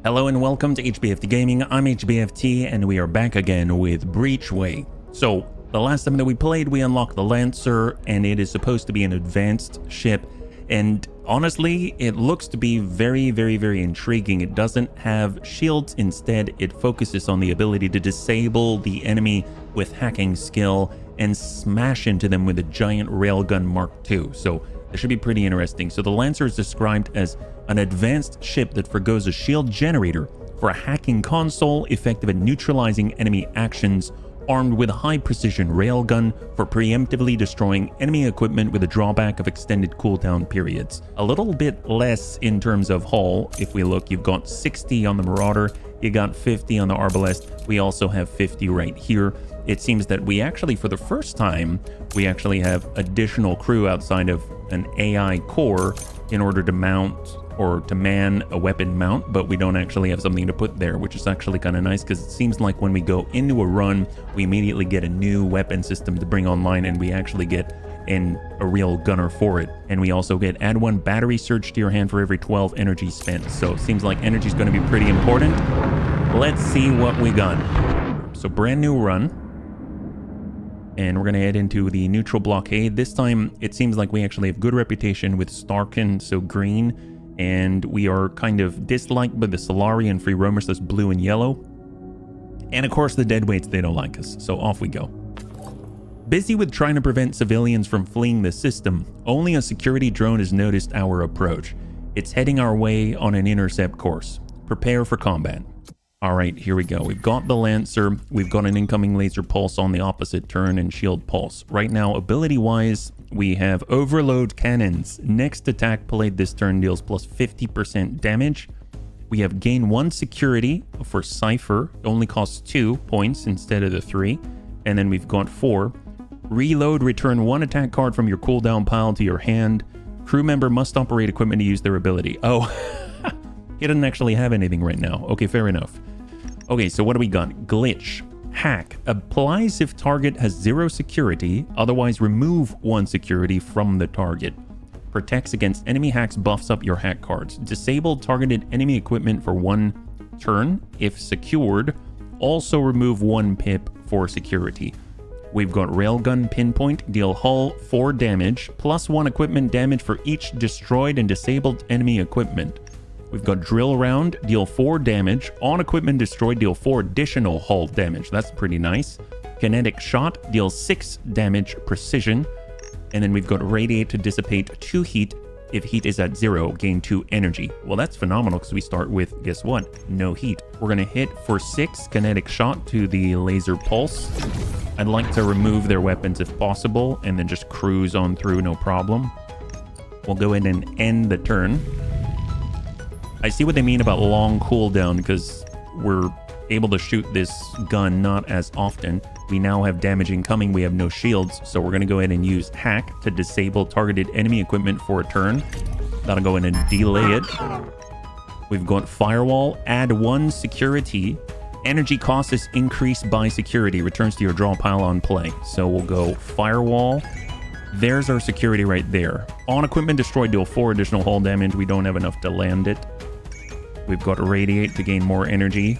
Hello and welcome to HBFT Gaming. I'm HBFT and we are back again with Breachway. So the last time that we played, we unlocked the Lancer and it is supposed to be an advanced ship. And honestly, it looks to be very intriguing. It doesn't have shields. Instead, it focuses on the ability to disable the enemy with hacking skill and smash into them with a giant railgun Mark II. So this should be pretty interesting. So the Lancer is described as an advanced ship that forgoes a shield generator for a hacking console effective at neutralizing enemy actions, armed with a high-precision railgun for preemptively destroying enemy equipment with a drawback of extended cooldown periods. A little bit less in terms of hull. If we look, you've got 60 on the Marauder, you got 50 on the Arbalest, we also have 50 right here. It seems that we actually, for the first time, we actually have additional crew outside of an AI core in order to mount or to man a weapon mount, but we don't actually have something to put there, which is actually kind of nice because it seems like when we go into a run, we immediately get a new weapon system to bring online and we actually get a real gunner for it. And we also get add 1 battery surge to your hand for every 12 energy spent. So it seems like energy is going to be pretty important. Let's see what we got. So brand new run. And we're going to head into the neutral blockade. This time, it seems like we actually have good reputation with Starkin, so green. And we are kind of disliked by the Solari and free roamers, that's blue and yellow. And of course, the deadweights, they don't like us. So off we go. Busy with trying to prevent civilians from fleeing the system, only a security drone has noticed our approach. It's heading our way on an intercept course. Prepare for combat. All right, here we go. We've got the Lancer. We've got an incoming laser pulse on the opposite turn and shield pulse. Right now, ability-wise, we have overload cannons. Next attack played this turn deals plus 50% damage. We have gain 1 security for Cypher. It only costs 2 points instead of the 3. And then we've got 4. Reload, return 1 attack card from your cooldown pile to your hand. Crew member must operate equipment to use their ability. Oh, he doesn't actually have anything right now. Okay, fair enough. Okay, so what do we got? Glitch. Hack. Applies if target has 0 security, otherwise remove 1 security from the target. Protects against enemy hacks, buffs up your hack cards. Disable targeted enemy equipment for 1 turn. If secured, also remove 1 pip for security. We've got Railgun Pinpoint, deal hull 4 damage, plus 1 equipment damage for each destroyed and disabled enemy equipment. We've got Drill Round, deal 4 damage. On equipment destroyed, deal 4 additional hull damage. That's pretty nice. Kinetic Shot, deals 6 damage precision. And then we've got Radiate to dissipate 2 heat. If heat is at 0, gain 2 energy. Well, that's phenomenal because we start with, guess what? No heat. We're going to hit for 6 Kinetic Shot to the Laser Pulse. I'd like to remove their weapons if possible and then just cruise on through, no problem. We'll go in and end the turn. I see what they mean about long cooldown because we're able to shoot this gun not as often. We now have damage incoming. We have no shields, so we're going to go ahead and use Hack to disable targeted enemy equipment for a turn. That'll go in and delay it. We've got Firewall. Add 1 security. Energy cost is increased by security. Returns to your draw pile on play. So we'll go Firewall. There's our security right there. On equipment destroyed, deal 4 additional hull damage. We don't have enough to land it. We've got Radiate to gain more energy.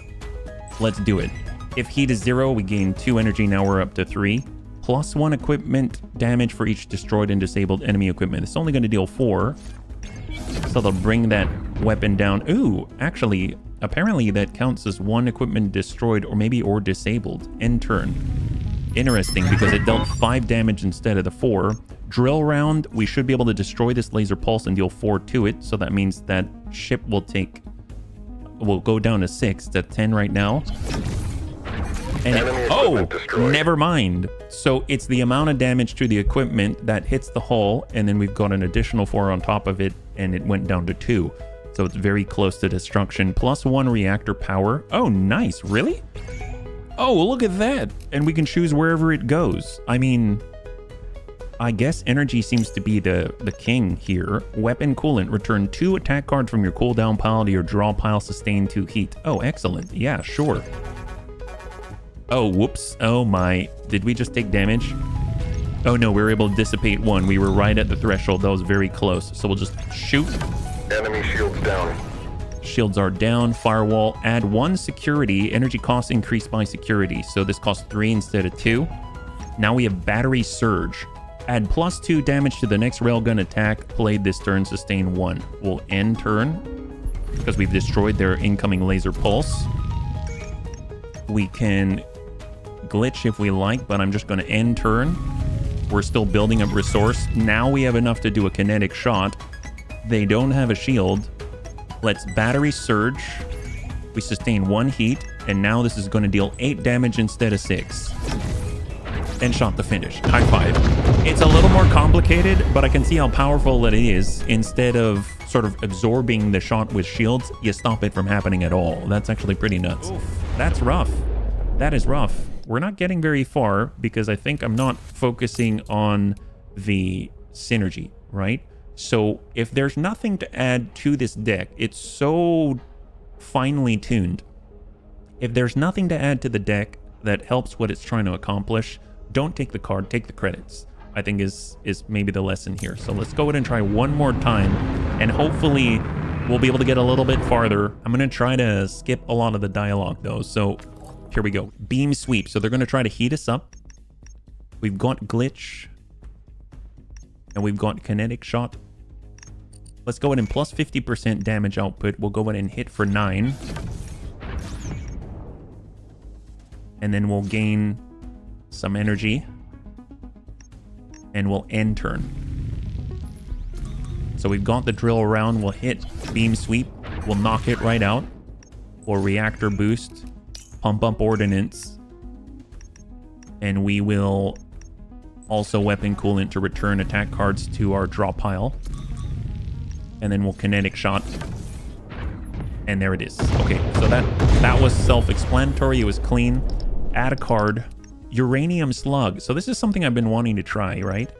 Let's do it. If heat is 0, we gain 2 energy. Now we're up to 3. Plus 1 equipment damage for each destroyed and disabled enemy equipment. It's only going to deal 4. So they'll bring that weapon down. Ooh, actually, apparently that counts as 1 equipment destroyed or disabled. End turn. Interesting, because it dealt 5 damage instead of the 4. Drill Round, we should be able to destroy this laser pulse and deal 4 to it. So that means that ship will go down to 6. It's at 10 right now. And never mind. So it's the amount of damage to the equipment that hits the hull, and then we've got an additional 4 on top of it, and it went down to 2. So it's very close to destruction. Plus 1 reactor power. Oh, nice. Really? Oh, look at that. And we can choose wherever it goes. I mean, I guess energy seems to be the king here. Weapon coolant. Return 2 attack cards from your cooldown pile to your draw pile. Sustain 2 heat. Oh, excellent. Yeah, sure. Oh, whoops. Oh my. Did we just take damage? Oh no, we were able to dissipate 1. We were right at the threshold. That was very close. So we'll just shoot. Enemy shields down. Shields are down. Firewall. Add 1 security. Energy cost increased by security. So this costs 3 instead of 2. Now we have battery surge. Add +2 damage to the next railgun attack played this turn. Sustain 1. We'll end turn because we've destroyed their incoming laser pulse. We can glitch if we like, but I'm just going to end turn. We're still building up resource. Now we have enough to do a kinetic shot. They don't have a shield. Let's battery surge. We sustain 1 heat, and now this is going to deal 8 damage instead of 6. And shot to finish. High five. It's a little more complicated, but I can see how powerful it is. Instead of sort of absorbing the shot with shields, you stop it from happening at all. That's actually pretty nuts. Oof. That's rough. That is rough. We're not getting very far because I think I'm not focusing on the synergy, right? So if there's nothing to add to this deck, it's so finely tuned. If there's nothing to add to the deck that helps what it's trying to accomplish, don't take the card, take the credits, I think is maybe the lesson here. So let's go ahead and try one more time, and hopefully we'll be able to get a little bit farther. I'm going to try to skip a lot of the dialogue though. So here we go. Beam sweep. So they're going to try to heat us up. We've got glitch. And we've got kinetic shot. Let's go ahead and plus 50% damage output. We'll go ahead and hit for 9. And then we'll gain some energy. And we'll end turn. So we've got the drill around. We'll hit beam sweep. We'll knock it right out. Or reactor boost. Pump up ordnance. And we will also weapon coolant to return attack cards to our draw pile. And then we'll kinetic shot. And there it is. Okay, so that was self-explanatory. It was clean. Add a card. Uranium slug. So this is something I've been wanting to try, right?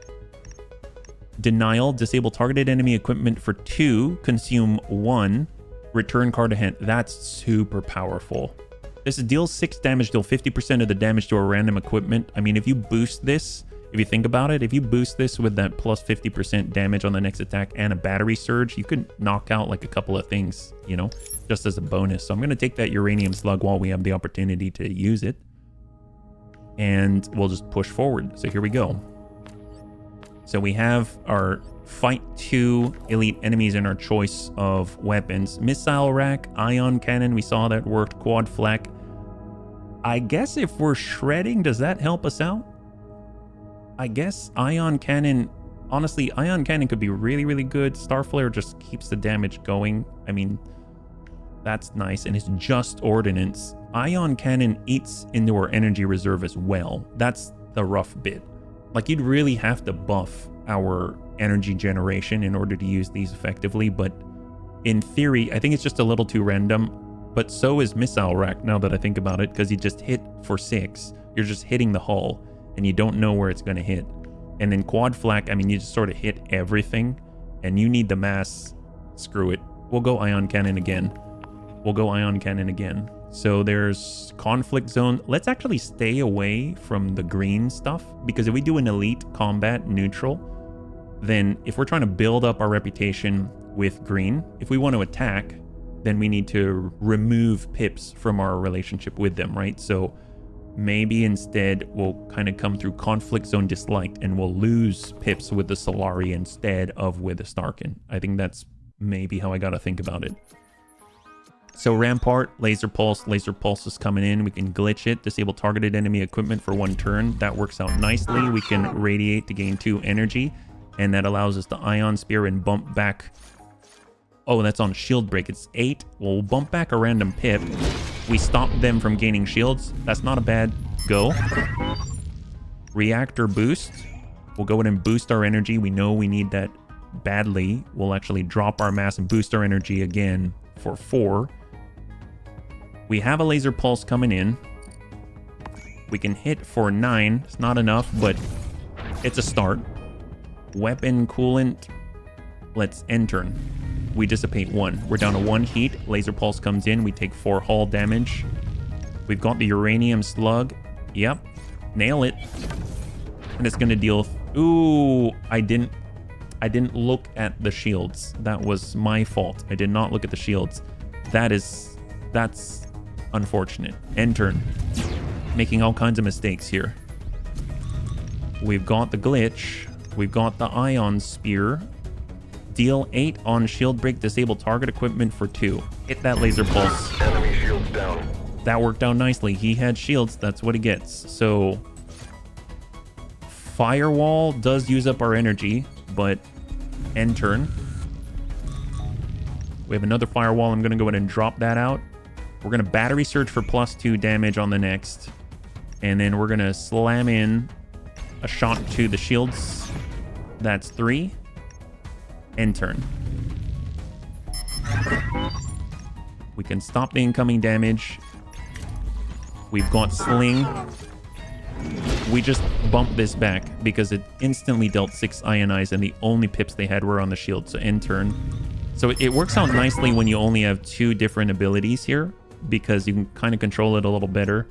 Denial. Disable targeted enemy equipment for 2. Consume 1. Return card to hand. That's super powerful. This deals 6 damage, deal 50% of the damage to a random equipment. I mean, if you boost this, if you think about it, if you boost this with that plus 50% damage on the next attack and a battery surge, you could knock out like a couple of things, you know, just as a bonus. So I'm going to take that uranium slug while we have the opportunity to use it. And we'll just push forward. So here we go. So we have our fight 2 elite enemies in our choice of weapons. Missile rack, ion cannon, we saw that worked. Quad flak. I guess if we're shredding, does that help us out? I guess ion cannon, honestly, ion cannon could be really, really good. Star flare just keeps the damage going. I mean, that's nice. And it's just ordnance. Ion cannon eats into our energy reserve as well. That's the rough bit. Like, you'd really have to buff our energy generation in order to use these effectively, but in theory, I think it's just a little too random. But so is missile rack, now that I think about it, because you just hit for 6. You're just hitting the hull, and you don't know where it's going to hit. And then quad flak, I mean, you just sort of hit everything, and you need the mass. Screw it. We'll go ion cannon again. We'll go ion cannon again. So there's conflict zone. Let's actually stay away from the green stuff, because if we do an elite combat neutral, then if we're trying to build up our reputation with green, if we want to attack, then we need to remove pips from our relationship with them, right? So maybe instead we'll kind of come through conflict zone disliked, and we'll lose pips with the Solari instead of with the Starkin. I think that's maybe how I gotta think about it. So Rampart, Laser Pulse is coming in. We can glitch it, disable targeted enemy equipment for 1 turn. That works out nicely. We can Radiate to gain 2 energy, and that allows us to Ion Spear and bump back. Oh, that's on shield break. It's 8. We'll bump back a random pip. We stop them from gaining shields. That's not a bad go. Reactor boost. We'll go ahead and boost our energy. We know we need that badly. We'll actually drop our mass and boost our energy again for 4. We have a laser pulse coming in. We can hit for 9. It's not enough, but it's a start. Weapon coolant. Let's end turn. We dissipate 1. We're down to 1 heat. Laser pulse comes in. We take 4 hull damage. We've got the uranium slug. Yep. Nail it. And it's going to deal... Ooh, I didn't look at the shields. That was my fault. I did not look at the shields. That's unfortunate. End turn. Making all kinds of mistakes here. We've got the glitch. We've got the ion spear. Deal 8 on shield break, disable target equipment for 2. Hit that laser pulse. Enemy shields down. That worked out nicely. He had shields. That's what he gets. So firewall does use up our energy, but end turn. We have another firewall. I'm going to go ahead and drop that out. We're going to battery surge for +2 damage on the next. And then we're going to slam in a shot to the shields. That's 3. End turn. We can stop the incoming damage. We've got sling. We just bumped this back because it instantly dealt 6 ionize and the only pips they had were on the shield. So end turn. So it works out nicely when you only have 2 different abilities here because you can kind of control it a little better.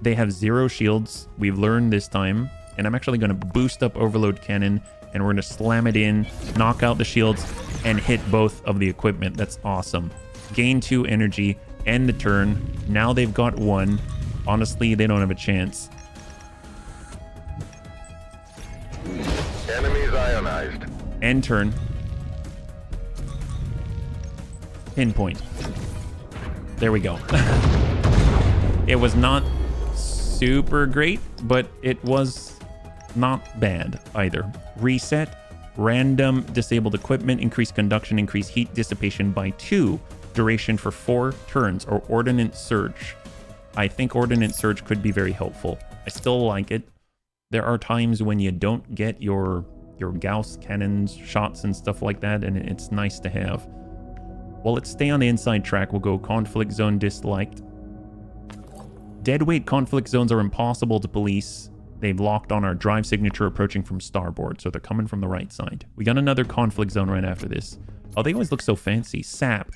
They have 0 shields. We've learned this time. And I'm actually going to boost up Overload Cannon and we're going to slam it in, knock out the shields, and hit both of the equipment. That's awesome. Gain 2 energy, end the turn. Now they've got 1. Honestly, they don't have a chance. Enemies ionized. End turn. Pinpoint. There we go. It was not super great, but it was not bad either. Reset. Random disabled equipment. Increase conduction. Increase heat dissipation by 2. Duration for 4 turns. Or Ordnance Surge. I think Ordnance Surge could be very helpful. I still like it. There are times when you don't get your Gauss cannons, shots, and stuff like that, and it's nice to have. Well, let's stay on the inside track. We'll go Conflict Zone Disliked. Deadweight conflict zones are impossible to police. They've locked on our drive signature approaching from starboard, so they're coming from the right side. We got another conflict zone right after this. Oh, they always look so fancy. Sap.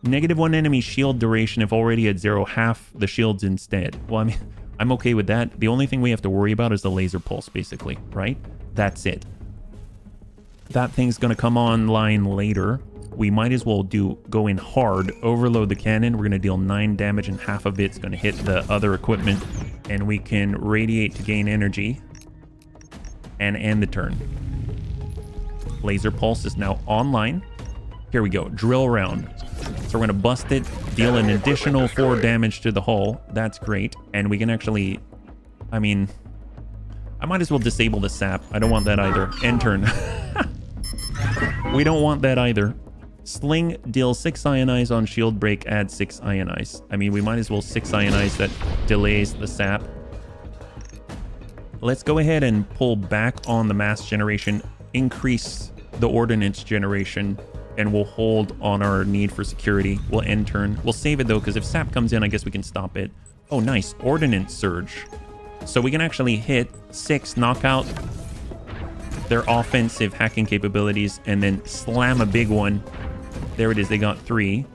-1 enemy shield duration if already at 0, half the shields instead. Well, I mean, I'm okay with that. The only thing we have to worry about is the laser pulse, basically, right? That's it. That thing's going to come online later. We might as well go in hard, overload the cannon. We're going to deal 9 damage and half of it's going to hit the other equipment. And we can radiate to gain energy and end the turn. Laser pulse is now online. Here we go. Drill round. So we're going to bust it, deal an additional 4 damage to the hull. That's great. And we can actually, I mean, I might as well disable the sap. I don't want that either. End turn. We don't want that either. Sling, deal 6 ionize on shield break, add 6 ionize. I mean, we might as well 6 ionize that delays the sap. Let's go ahead and pull back on the mass generation, increase the ordnance generation, and we'll hold on our need for security. We'll end turn. We'll save it though, because if sap comes in, I guess we can stop it. Oh, nice. Ordnance surge. So we can actually hit 6, knock out their offensive hacking capabilities, and then slam a big one. There it is. They got 3.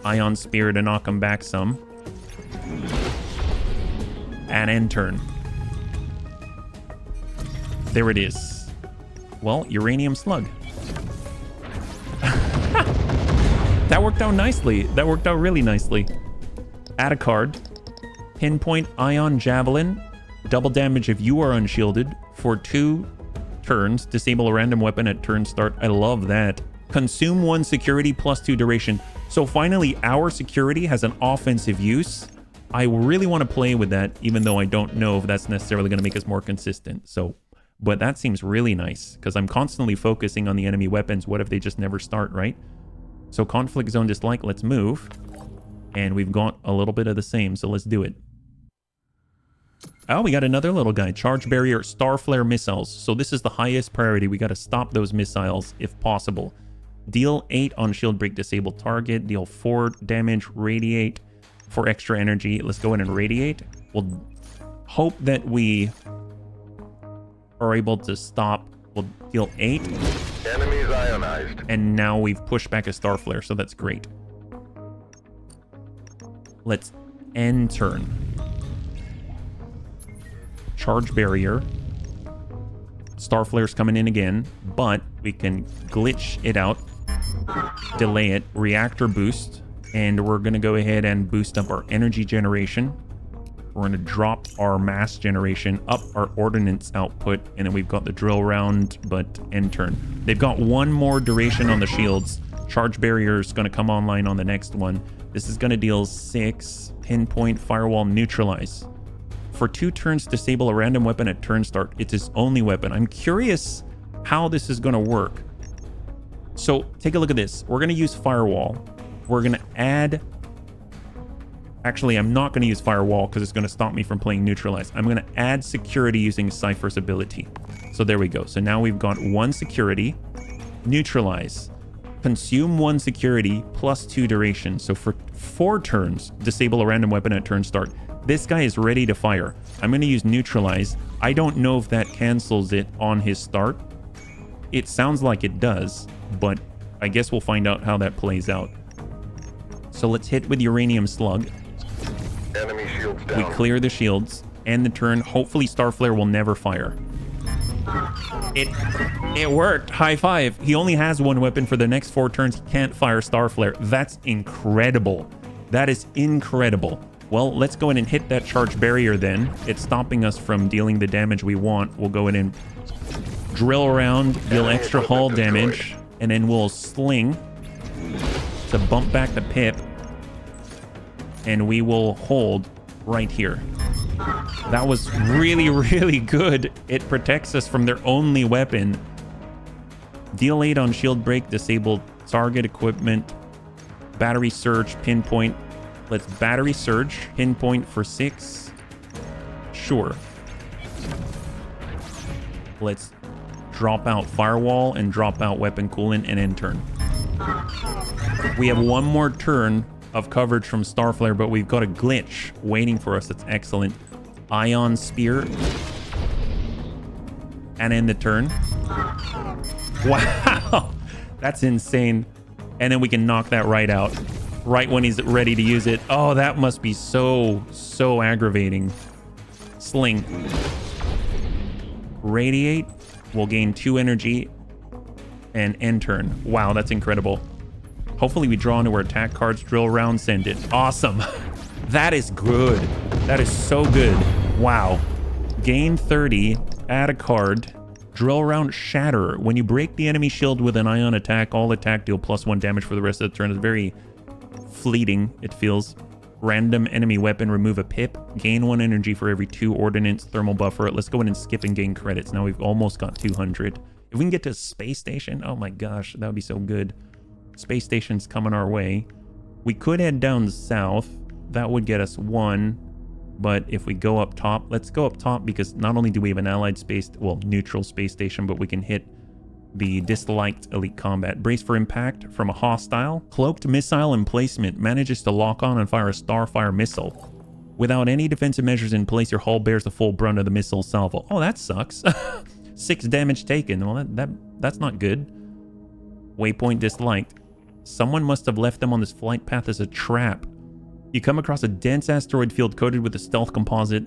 Ion Spear to knock them back some. And end turn. There it is. Well, Uranium Slug. That worked out nicely. That worked out really nicely. Add a card. Pinpoint Ion Javelin. Double damage if you are unshielded for 2 turns. Disable a random weapon at turn start. I love that. Consume 1 security +2 duration. So finally, our security has an offensive use. I really want to play with that, even though I don't know if that's necessarily going to make us more consistent. So, but that seems really nice, because I'm constantly focusing on the enemy weapons. What if they just never start, right? So conflict zone dislike, let's move. And we've got a little bit of the same, so let's do it. Oh, we got another little guy. Charge barrier, star flare missiles. So this is the highest priority. We got to stop those missiles if possible. Deal 8 on shield break disabled target. Deal 4 damage, radiate for extra energy. Let's go in and radiate. We'll hope that we are able to stop. We'll deal 8. Enemies ionized. And now we've pushed back a star flare, so that's great. Let's end turn. Charge barrier. Star flare's coming in again, but we can glitch it out. Delay it. Reactor boost. And we're going to go ahead and boost up our energy generation. We're going to drop our mass generation, up our ordnance output, and then we've got the drill round, but end turn. They've got one more duration on the shields. Charge barrier is going to come online on the next one. This is going to deal 6 pinpoint firewall neutralize. For 2 turns, disable a random weapon at turn start. It's his only weapon. I'm curious how this is going to work. So take a look at this. We're going to use firewall. We're going to add... Actually, I'm not going to use firewall because it's going to stop me from playing neutralize. I'm going to add security using Cypher's ability. So there we go. So now we've got 1 security, neutralize, consume 1 security plus 2 duration. So for 4 turns, disable a random weapon at turn start. This guy is ready to fire. I'm going to use neutralize. I don't know if that cancels it on his start. It sounds like it does, but I guess we'll find out how that plays out. So let's hit with uranium slug. Enemy shields down. We clear the shields and the turn. Hopefully Starflare will never fire. It worked. High five. He only has 1 weapon for the next 4 turns. He can't fire Starflare. That's incredible. That is incredible. Well, let's go in and hit that charge barrier then. It's stopping us from dealing the damage we want. We'll go in and drill around, deal extra hull damage, and then we'll sling to bump back the pip. And we will hold right here. That was really, really good. It protects us from their only weapon. Deal 8 on shield break, disable target equipment, battery surge, pinpoint. Let's battery surge, pinpoint for 6. Sure. Let's drop out firewall and drop out weapon coolant and end turn. We have 1 more turn of coverage from Starflare, but we've got a glitch waiting for us. That's excellent. Ion spear. And end the turn. Wow. That's insane. And then we can knock that right out. Right when he's ready to use it. Oh, that must be so aggravating. Sling. Radiate. We'll gain 2 energy. And end turn. Wow, that's incredible. Hopefully we draw into our attack cards, drill round, send it. Awesome. That is good. That is so good. Wow. Gain 30, add a card, drill round, shatter. When you break the enemy shield with an ion attack, all attack deal +1 damage for the rest of the turn. It's very fleeting, it feels. Random enemy weapon, remove a pip, gain 1 energy for every 2 ordnance, thermal buffer. Let's go in and skip and gain credits. Now we've almost got 200. If we can get to space station, oh my gosh, that would be so good. Space station's coming our way. We could head down south. That would get us 1. But if we go up top, let's go up top because not only do we have an allied space, well, neutral space station, but we can hit the disliked elite combat. Brace for impact from a hostile. Cloaked missile emplacement manages to lock on and fire a Starfire missile. Without any defensive measures in place, your hull bears the full brunt of the missile salvo. Oh, that sucks. 6 damage taken. Well, that's not good. Waypoint disliked. Someone must have left them on this flight path as a trap. You come across a dense asteroid field coated with a stealth composite.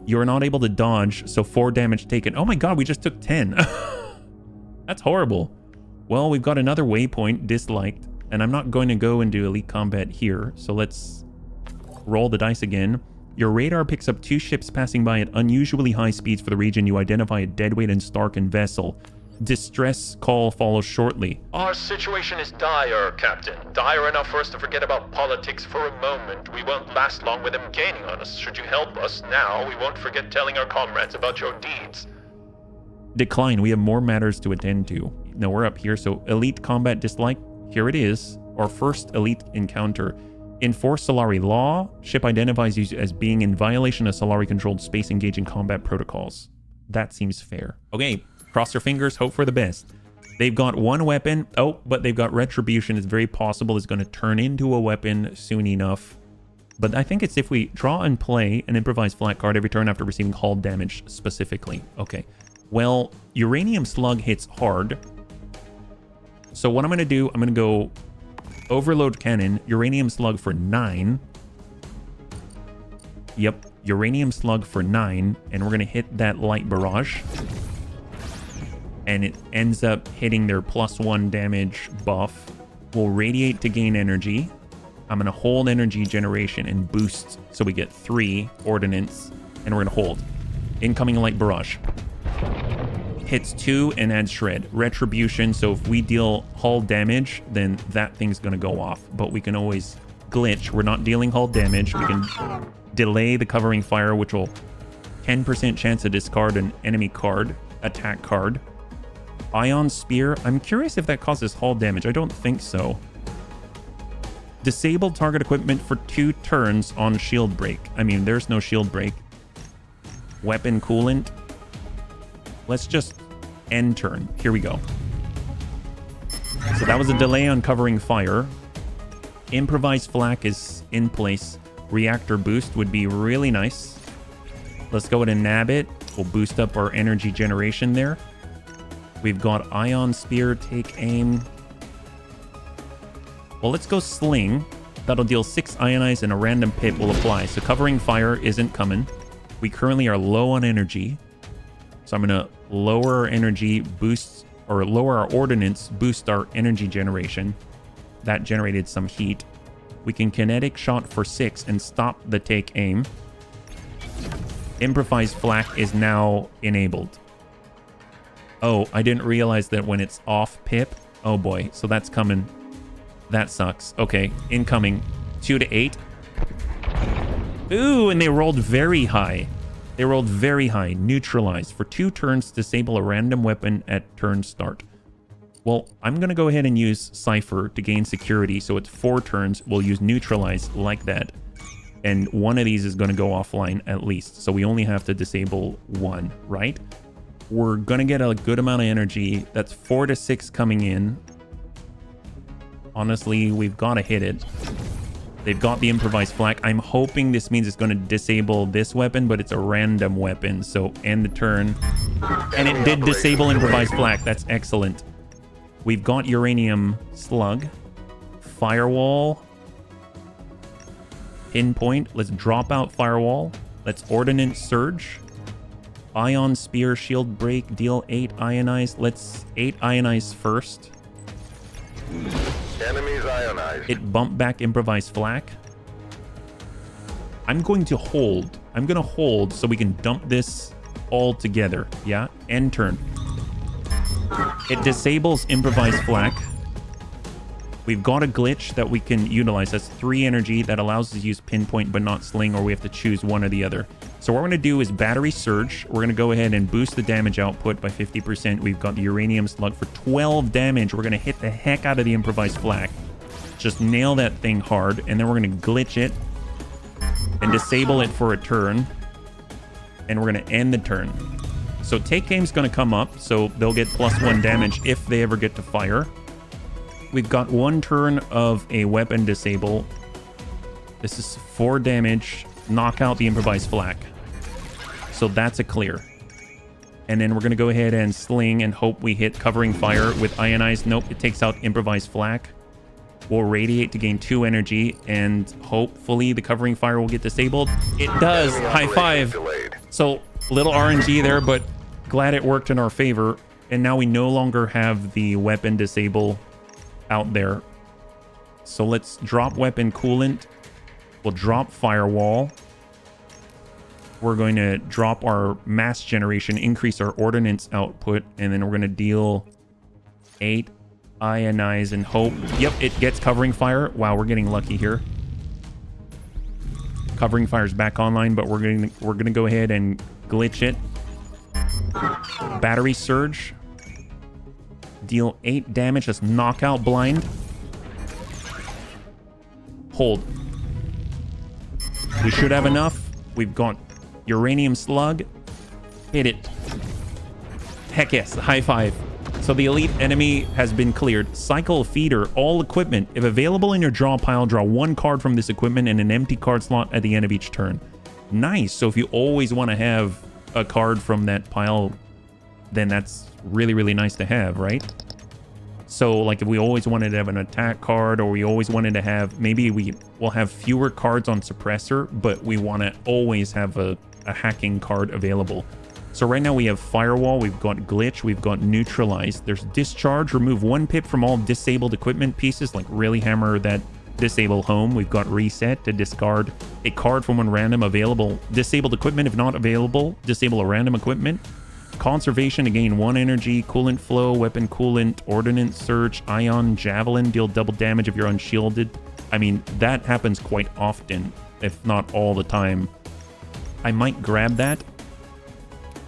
You're not able to dodge, so 4 damage taken. Oh my god, we just took 10. That's horrible. Well, we've got another waypoint, disliked, and I'm not going to go and do elite combat here, so let's roll the dice again. Your radar picks up 2 ships passing by at unusually high speeds for the region. You identify a deadweight and Starken vessel. Distress call follows shortly. Our situation is dire, Captain. Dire enough for us to forget about politics for a moment. We won't last long with them gaining on us. Should you help us now, we won't forget telling our comrades about your deeds. Decline. We have more matters to attend to. No, we're up here. So elite combat dislike. Here it is. Our first elite encounter. Enforce Solari law. Ship identifies you as being in violation of Solari-controlled space engaging combat protocols. That seems fair. Okay. Cross your fingers, hope for the best. They've got 1 weapon. Oh, but they've got retribution. It's very possible it's going to turn into a weapon soon enough. But I think it's if we draw and play an improvised flat card every turn after receiving hull damage specifically. Okay. Well, uranium slug hits hard. So what I'm going to do, I'm going to go overload cannon, uranium slug for 9. Yep, uranium slug for 9. And we're going to hit that light barrage. And it ends up hitting their +1 damage buff. We'll radiate to gain energy. I'm going to hold energy generation and boost. So we get 3 ordnance, and we're going to hold. Incoming light barrage. Hits 2 and adds shred. Retribution, so if we deal hull damage, then that thing's going to go off. But we can always glitch. We're not dealing hull damage. We can delay the covering fire, which will 10% chance to discard an enemy card, attack card. Ion Spear. I'm curious if that causes hull damage. I don't think so. Disable target equipment for 2 turns on shield break. I mean, there's no shield break. Weapon coolant. Let's just end turn. Here we go. So that was a delay on covering fire. Improvised flak is in place. Reactor boost would be really nice. Let's go ahead and nab it. We'll boost up our energy generation there. We've got Ion Spear, take aim. Well, let's go Sling. That'll deal 6 ionize and a random pip will apply. So covering fire isn't coming. We currently are low on energy. So I'm going to lower our energy, boost, or lower our ordnance, boost our energy generation. That generated some heat. We can kinetic shot for 6 and stop the take aim. Improvised flak is now enabled. Oh, I didn't realize that when it's off pip. Oh boy, so that's coming. That sucks. Okay, incoming. 2 to 8. Ooh, and they rolled very high. They rolled very high. Neutralize. For 2 turns, disable a random weapon at turn start. Well, I'm going to go ahead and use Cypher to gain security. So it's 4 turns. We'll use Neutralize like that. And one of these is going to go offline at least. So we only have to disable 1, right? We're going to get a good amount of energy. That's 4 to 6 coming in. Honestly, we've got to hit it. They've got the improvised flak. I'm hoping this means it's going to disable this weapon, but it's a random weapon. So end the turn. And it did disable improvised flak. That's excellent. We've got uranium slug. Firewall. Pinpoint. Let's drop out firewall. Let's ordnance surge. Ion spear, shield break, deal 8 ionize. Let's 8 ionize first. Enemies ionized. It bumped back improvised flak. I'm going to hold. I'm going to hold so we can dump this all together. Yeah? End turn. It disables improvised flak. We've got a glitch that we can utilize. That's 3 energy that allows us to use pinpoint but not sling, or we have to choose one or the other. So what we're going to do is battery surge. We're going to go ahead and boost the damage output by 50%. We've got the uranium slug for 12 damage. We're going to hit the heck out of the improvised flak. Just nail that thing hard, and then we're going to glitch it and disable it for a turn. And we're going to end the turn. So take aim's going to come up, so they'll get +1 damage if they ever get to fire. We've got 1 turn of a weapon disable. This is 4 damage. Knock out the improvised flak. So that's a clear. And then we're going to go ahead and sling and hope we hit covering fire with ionized. Nope, it takes out improvised flak. We'll radiate to gain 2 energy, and hopefully the covering fire will get disabled. It does. High five. Delayed. So little RNG there, but glad it worked in our favor. And now we no longer have the weapon disable out there. So let's drop weapon coolant. We'll drop firewall. We're going to drop our mass generation, increase our ordnance output, and then we're going to deal 8 ionize and hope. Yep, it gets covering fire. Wow, we're getting lucky here. Covering fire's back online, but we're going to go ahead and glitch it. Battery surge. Deal 8 damage. Let's knock out blind. Hold. We should have enough. We've got uranium slug. Hit it. Heck yes. High five. So the elite enemy has been cleared. Cycle feeder. All equipment. If available in your draw pile, draw 1 card from this equipment and an empty card slot at the end of each turn. Nice. So if you always want to have a card from that pile, then that's really, really nice to have, right? So like if we always wanted to have an attack card, or we always wanted to have, maybe we will have fewer cards on suppressor, but we want to always have a hacking card available. So right now we have firewall, we've got glitch, we've got neutralize. There's discharge, remove 1 pip from all disabled equipment pieces, like really hammer that Disable home. We've got reset to discard a card from one random available. Disabled equipment if not available. Disable a random equipment. Conservation to gain 1 energy. Coolant flow, weapon coolant, ordnance surge, ion javelin, deal double damage if you're unshielded. I mean, that happens quite often, if not all the time. I might grab that.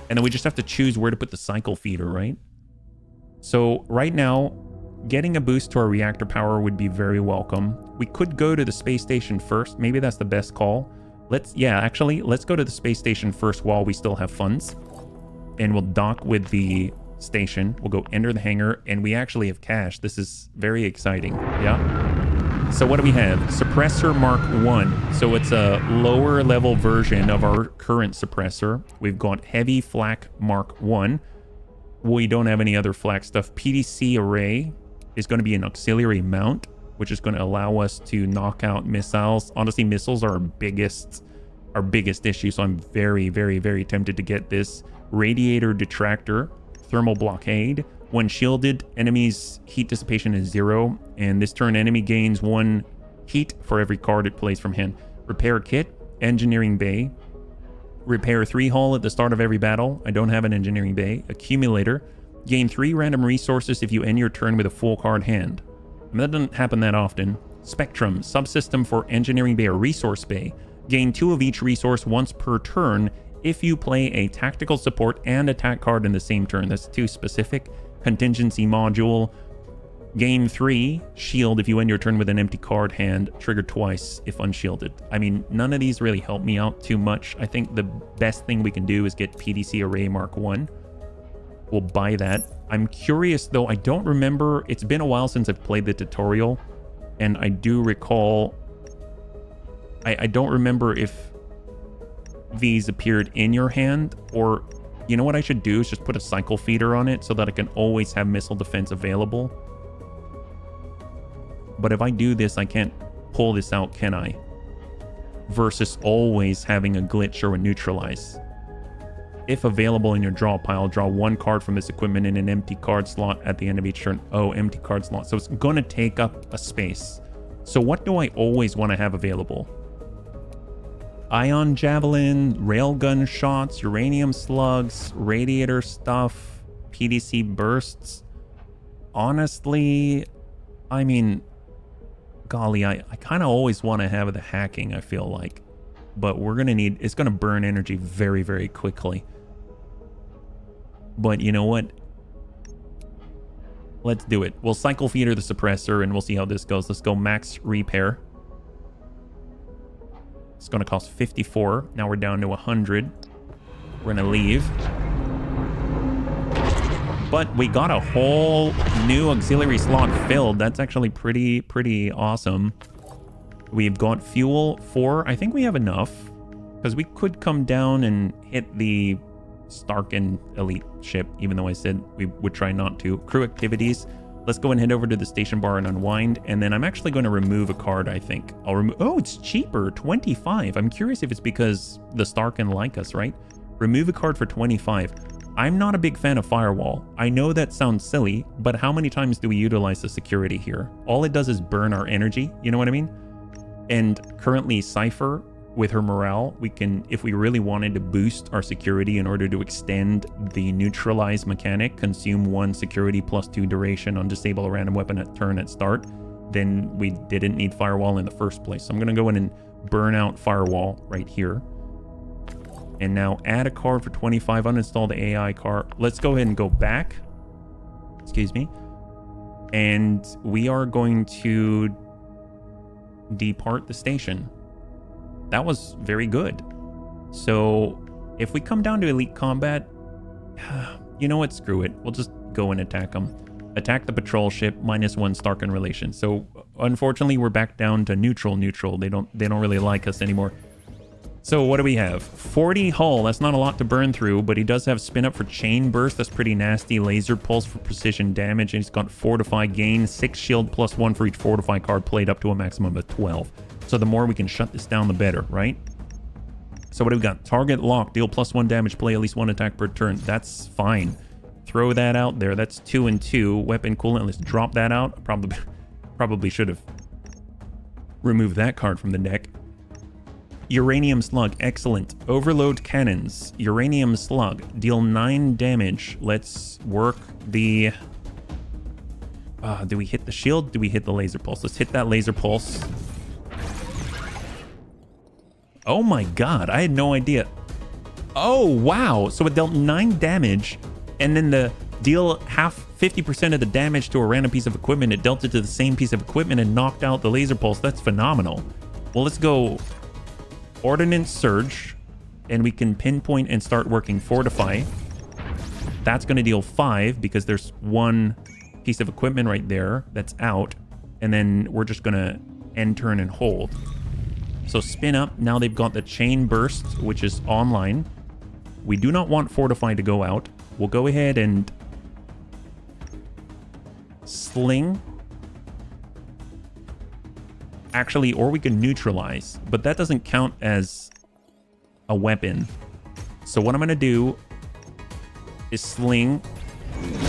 And then we just have to choose where to put the cycle feeder, right? So right now, getting a boost to our reactor power would be very welcome. We could go to the space station first. Maybe that's the best call. Let's go to the space station first while we still have funds. And we'll dock with the station. We'll go enter the hangar, and we actually have cash. This is very exciting. Yeah. So what do we have? Suppressor Mark 1. So it's a lower level version of our current suppressor. We've got Heavy Flak Mark 1. We don't have any other flak stuff. PDC array is going to be an auxiliary mount, which is going to allow us to knock out missiles. Honestly, missiles are our biggest issue, so I'm very, very, very tempted to get this. Radiator detractor, thermal blockade. When shielded, enemy's heat dissipation is 0, and this turn enemy gains 1 heat for every card it plays from hand. Repair kit, engineering bay. Repair 3 hull at the start of every battle. I don't have an engineering bay. Accumulator. Gain 3 random resources if you end your turn with a full card hand. I mean, that doesn't happen that often. Spectrum. Subsystem for engineering bay or resource bay. Gain 2 of each resource once per turn if you play a tactical support and attack card in the same turn. That's too specific. Contingency module. Gain 3 shield if you end your turn with an empty card hand. Trigger twice if unshielded. I mean, none of these really help me out too much. I think the best thing we can do is get PDC Array Mark 1. We'll buy that. I'm curious though, I don't remember. It's been a while since I've played the tutorial, and I do recall, I don't remember if these appeared in your hand, or you know what I should do is just put a cycle feeder on it so that I can always have missile defense available. But if I do this, I can't pull this out, can I? Versus always having a glitch or a neutralize. If available in your draw pile, draw 1 card from this equipment in an empty card slot at the end of each turn. Oh, empty card slot. So it's going to take up a space. So what do I always want to have available? Ion javelin, railgun shots, uranium slugs, radiator stuff, PDC bursts. Honestly, I mean, golly, I kind of always want to have the hacking, I feel like. But we're going to need, it's going to burn energy very, very quickly. But you know what? Let's do it. We'll cycle feeder the suppressor and we'll see how this goes. Let's go max repair. It's going to cost 54. Now we're down to 100. We're going to leave. But we got a whole new auxiliary slot filled. That's actually pretty awesome. We've got fuel 4. I think we have enough, because we could come down and hit the Starken elite ship, even though I said we would try not to. Crew activities. Let's go and head over to the station bar and unwind. And then I'm actually going to remove a card, I think. I'll remove... Oh, it's cheaper. 25. I'm curious if it's because the Starken like us, right? Remove a card for 25. I'm not a big fan of Firewall. I know that sounds silly, but how many times do we utilize the security here? All it does is burn our energy. You know what I mean? And currently Cypher, with her morale, we can, if we really wanted to boost our security in order to extend the neutralize mechanic, consume 1 security plus 2 duration on disable a random weapon at turn at start, then we didn't need Firewall in the first place. So I'm going to go in and burn out Firewall right here. And now add a card for 25, uninstall the AI card. Let's go ahead and go back. Excuse me. And we are going to depart the station. That was very good. So if we come down to elite combat, you know what? Screw it. We'll just go and attack them. Attack the patrol ship, -1 Starken relation. So unfortunately, we're back down to neutral. They don't really like us anymore. So what do we have? 40 hull. That's not a lot to burn through, but he does have spin up for chain burst. That's pretty nasty. Laser pulse for precision damage. And he's got fortify gain, 6 shield plus 1 for each fortify card played up to a maximum of 12. So the more we can shut this down, the better, right? So what do we got? Target lock. Deal +1 damage. Play at least 1 attack per turn. That's fine. Throw that out there. That's 2 and 2. Weapon coolant. Let's drop that out. Probably should have Remove that card from the deck. Uranium Slug, excellent. Overload Cannons, Uranium Slug, deal 9 damage. Let's work the... do we hit the shield? Do we hit the laser pulse? Let's hit that laser pulse. Oh my god, I had no idea. Oh, wow. So it dealt 9 damage, and then the deal 50% of the damage to a random piece of equipment. It dealt it to the same piece of equipment and knocked out the laser pulse. That's phenomenal. Well, let's go Ordnance Surge, and we can pinpoint and start working Fortify. That's going to deal 5 because there's one piece of equipment right there that's out, and then we're just going to end turn and hold. So spin up. Now they've got the Chain Burst, which is online. We do not want Fortify to go out. We'll go ahead and Sling. Actually, or we can Neutralize, but that doesn't count as a weapon. So what I'm going to do is Sling.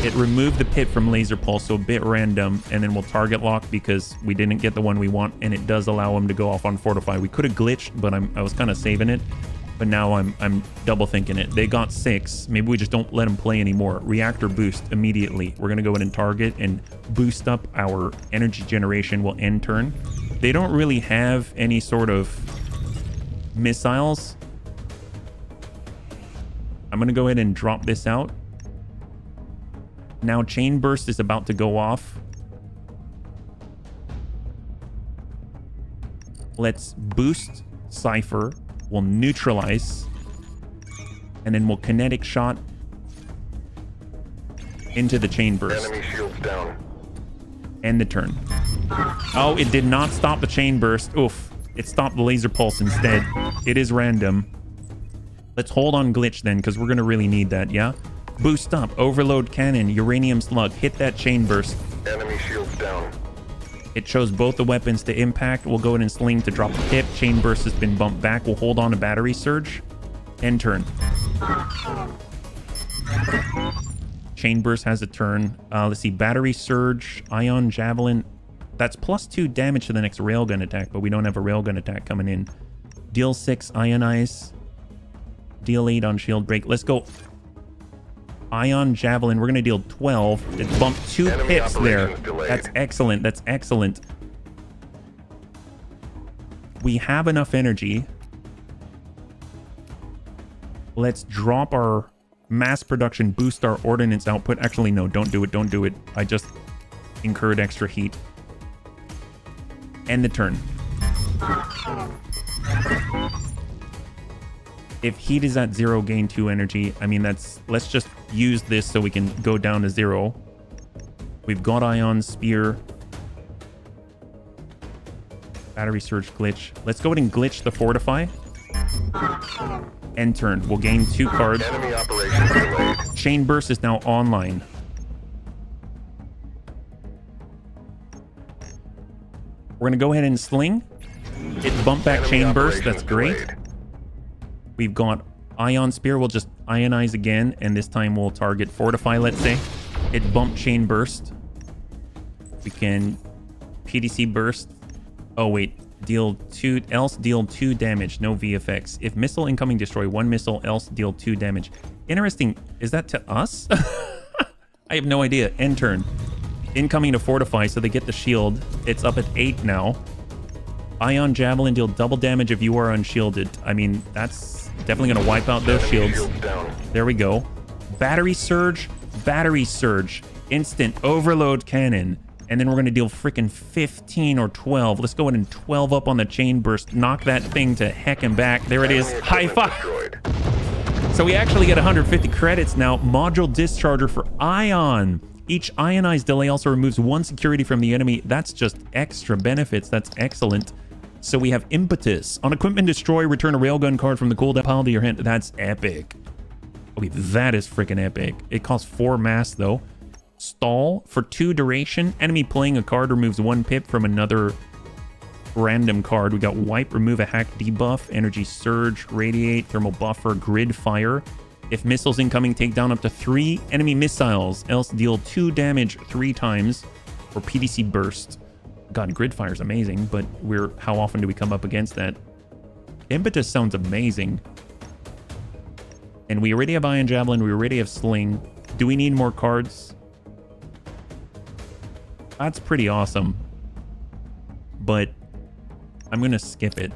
It removed the pit from Laser Pulse, so a bit random, and then we'll target lock because we didn't get the one we want, and it does allow him to go off on Fortify. We could have glitched, but I was kind of saving it, but now I'm double thinking it. They got 6. Maybe we just don't let them play anymore. Reactor boost immediately. We're going to go in and target and boost up our energy generation. We'll end turn. They don't really have any sort of missiles. I'm going to go ahead and drop this out. Now Chain Burst is about to go off. Let's boost Cypher. We'll neutralize. And then we'll kinetic shot into the Chain Burst. Enemy shields down. End the turn. Oh, it did not stop the Chain Burst. Oof. It stopped the Laser Pulse instead. It is random. Let's hold on Glitch then, because we're going to really need that, yeah? Boost up, Overload Cannon, Uranium Slug, hit that Chain Burst. Enemy shields down. It chose both the weapons to impact. We'll go in and Sling to drop the hit. Chain Burst has been bumped back. We'll hold on to Battery Surge. End turn. Chain Burst has a turn. Let's see, Battery Surge, Ion Javelin. That's +2 damage to the next Railgun attack, but we don't have a Railgun attack coming in. Deal 6, Ionize. Deal 8 on Shield Break. Let's go Ion Javelin. We're going to deal 12. It bumped 2 Enemy pips there. operations delayed. That's excellent. That's excellent. We have enough energy. Let's drop our mass production, boost our ordnance output. Actually, no, don't do it. Don't do it. I just incurred extra heat. End the turn. If heat is at 0, gain 2 energy. I mean, let's just use this so we can go down to 0. We've got Ion Spear. Battery Surge Glitch. Let's go ahead and glitch the Fortify. End turn. We'll gain 2 cards. Enemy operations delayed. Chain Burst is now online. We're going to go ahead and Sling. It bumped back Enemy Chain Burst. operations That's great. delayed. We've got Ion Spear. We'll just ionize again, and this time we'll target Fortify, let's say. It bumped Chain Burst. We can PDC Burst. Oh, wait. Deal 2, else deal 2 damage. No VFX. If missile incoming, destroy 1 missile, else deal 2 damage. Interesting. Is that to us? I have no idea. End turn. Incoming to Fortify, so they get the shield. It's up at 8 now. Ion Javelin, deal double damage if you are unshielded. I mean, that's definitely going to wipe out those Enemy shields. down. There we go. Battery Surge, Battery Surge. Instant Overload Cannon. And then we're going to deal freaking 15 or 12. Let's go ahead and 12 up on the Chain Burst. Knock that thing to heck and back. There it is. Enemy High equipment five. destroyed. So we actually get 150 credits now. Module Discharger for Ion. Each ionized delay also removes 1 security from the enemy. That's just extra benefits. That's excellent. So we have Impetus. On Equipment Destroy, return a Railgun card from the cooldown pile to your hand. That's epic. Okay, that is freaking epic. It costs 4 mass, though. Stall. For 2 duration, enemy playing a card removes 1 pip from another random card. We got Wipe, remove a hack debuff, Energy Surge, Radiate, Thermal Buffer, Grid Fire. If missiles incoming, take down up to 3 enemy missiles, else deal 2 damage 3 times, or PDC Burst. God, grid fire is amazing, but how often do we come up against that? Impetus sounds amazing. And we already have Ion Javelin, we already have Sling. Do we need more cards? That's pretty awesome. But I'm gonna skip it.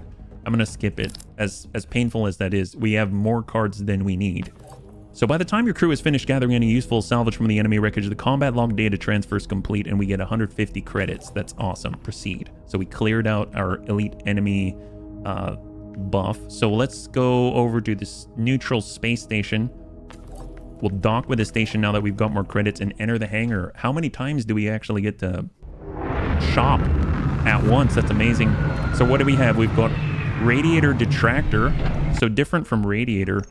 I'm gonna skip it. As painful as that is, we have more cards than we need. So by the time your crew has finished gathering any useful salvage from the enemy wreckage, the combat log data transfer is complete and we get 150 credits. That's awesome. Proceed. So we cleared out our elite enemy buff. So let's go over to this neutral space station. We'll dock with the station now that we've got more credits and enter the hangar. How many times do we actually get to shop at once? That's amazing. So what do we have? We've got Radiator Detractor. So different from Radiator.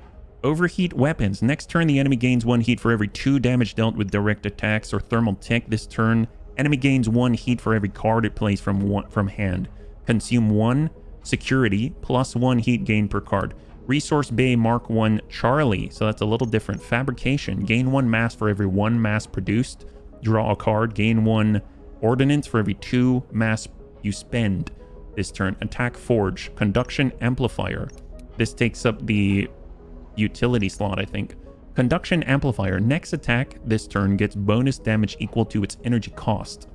Overheat weapons. Next turn, the enemy gains 1 heat for every 2 damage dealt with direct attacks or thermal tick. This turn, enemy gains 1 heat for every card it plays from hand. Consume 1 security plus 1 heat gain per card. Resource Bay Mark 1 Charlie. So that's a little different. Fabrication. Gain 1 mass for every 1 mass produced. Draw a card. Gain 1 ordnance for every 2 mass you spend this turn. Attack Forge. Conduction Amplifier. This takes up the utility slot, I think. Conduction Amplifier. Next attack this turn gets bonus damage equal to its energy cost.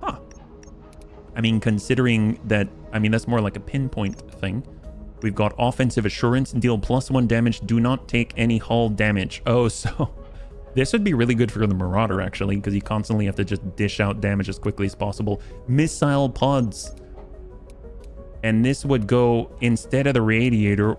Huh. I mean, considering that, I mean, that's more like a pinpoint thing. We've got Offensive Assurance. Deal +1 damage. Do not take any hull damage. Oh, so this would be really good for the Marauder, actually, because you constantly have to just dish out damage as quickly as possible. Missile Pods. And this would go instead of the Radiator.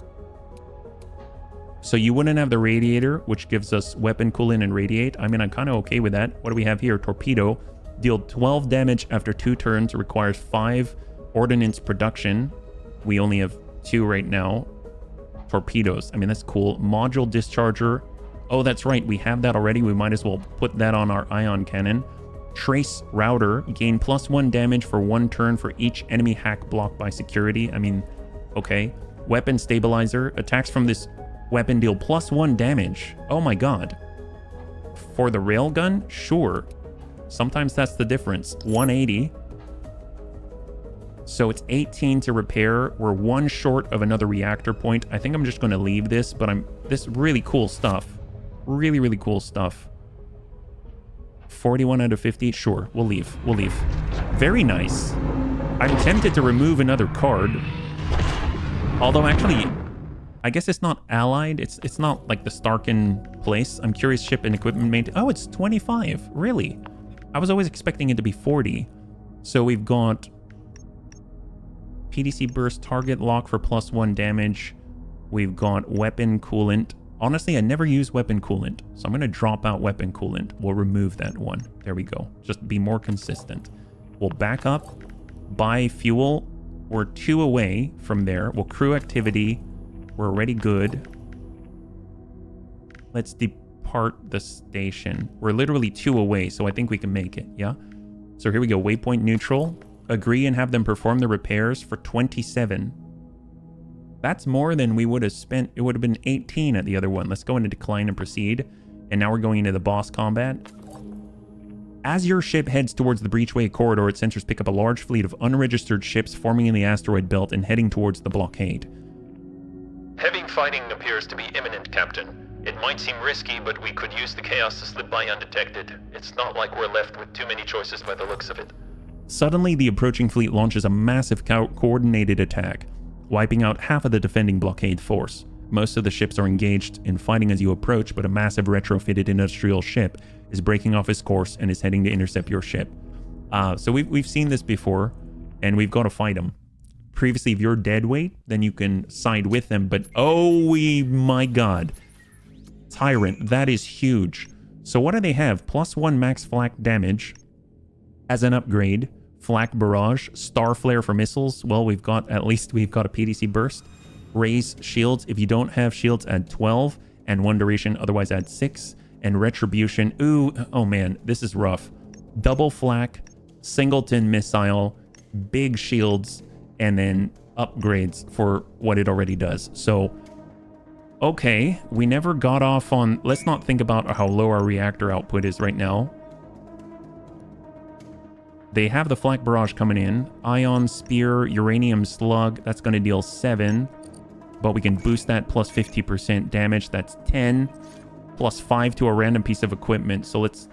So you wouldn't have the Radiator, which gives us Weapon Coolant and Radiate. I mean, I'm kind of okay with that. What do we have here? Torpedo. Deal 12 damage after 2 turns. Requires 5 ordnance production. We only have 2 right now. Torpedoes. I mean, that's cool. Module Discharger. Oh, that's right. We have that already. We might as well put that on our ion cannon. Trace Router. Gain +1 damage for 1 turn for each enemy hack blocked by security. I mean, okay. Weapon Stabilizer. Attacks from this weapon deal +1 damage. Oh my god. For the railgun? Sure. Sometimes that's the difference. 180. So it's 18 to repair. We're 1 short of another reactor point. I think I'm just going to leave this, but this really cool stuff. Really, really cool stuff. 41 out of 50. Sure, we'll leave. We'll leave. Very nice. I'm tempted to remove another card. Although actually, I guess it's not allied. It's not like the Starkin place. I'm curious. Ship and equipment maintenance. Oh, it's 25. Really? I was always expecting it to be 40. So we've got PDC burst target lock for +1 damage. We've got weapon coolant. Honestly, I never use weapon coolant, so I'm going to drop out weapon coolant. We'll remove that one. There we go. Just be more consistent. We'll back up, buy fuel. We're 2 away from there. We'll crew activity. We're already good. Let's depart the station. We're literally 2 away, so I think we can make it, yeah? So here we go. Waypoint neutral. Agree and have them perform the repairs for 27. That's more than we would have spent. It would have been 18 at the other one. Let's go into decline and proceed. And now we're going into the boss combat. As your ship heads towards the Breachway corridor, its sensors pick up a large fleet of unregistered ships forming in the asteroid belt and heading towards the blockade. Heavy fighting appears to be imminent, Captain. It might seem risky, but we could use the chaos to slip by undetected. It's not like we're left with too many choices by the looks of it. Suddenly, the approaching fleet launches a massive coordinated attack, wiping out half of the defending blockade force. Most of the ships are engaged in fighting as you approach, but a massive retrofitted industrial ship is breaking off its course and is heading to intercept your ship. So we've seen this before, and we've got to fight them. Previously, if you're dead weight, then you can side with them, but oh my god. Tyrant, that is huge. So what do they have? +1 max flak damage as an upgrade. Flak barrage, star flare for missiles. Well, we've got a PDC burst. Raise shields. If you don't have shields, add 12, and 1 duration, otherwise add 6. And retribution. Ooh, oh man, this is rough. Double flak, singleton missile, big shields, and then upgrades for what it already does. So, okay, we never got off on... Let's not think about how low our reactor output is right now. They have the flak barrage coming in. Ion spear, uranium slug. That's going to deal 7. But we can boost that plus 50% damage. That's 10. Plus 5 to a random piece of equipment. So let's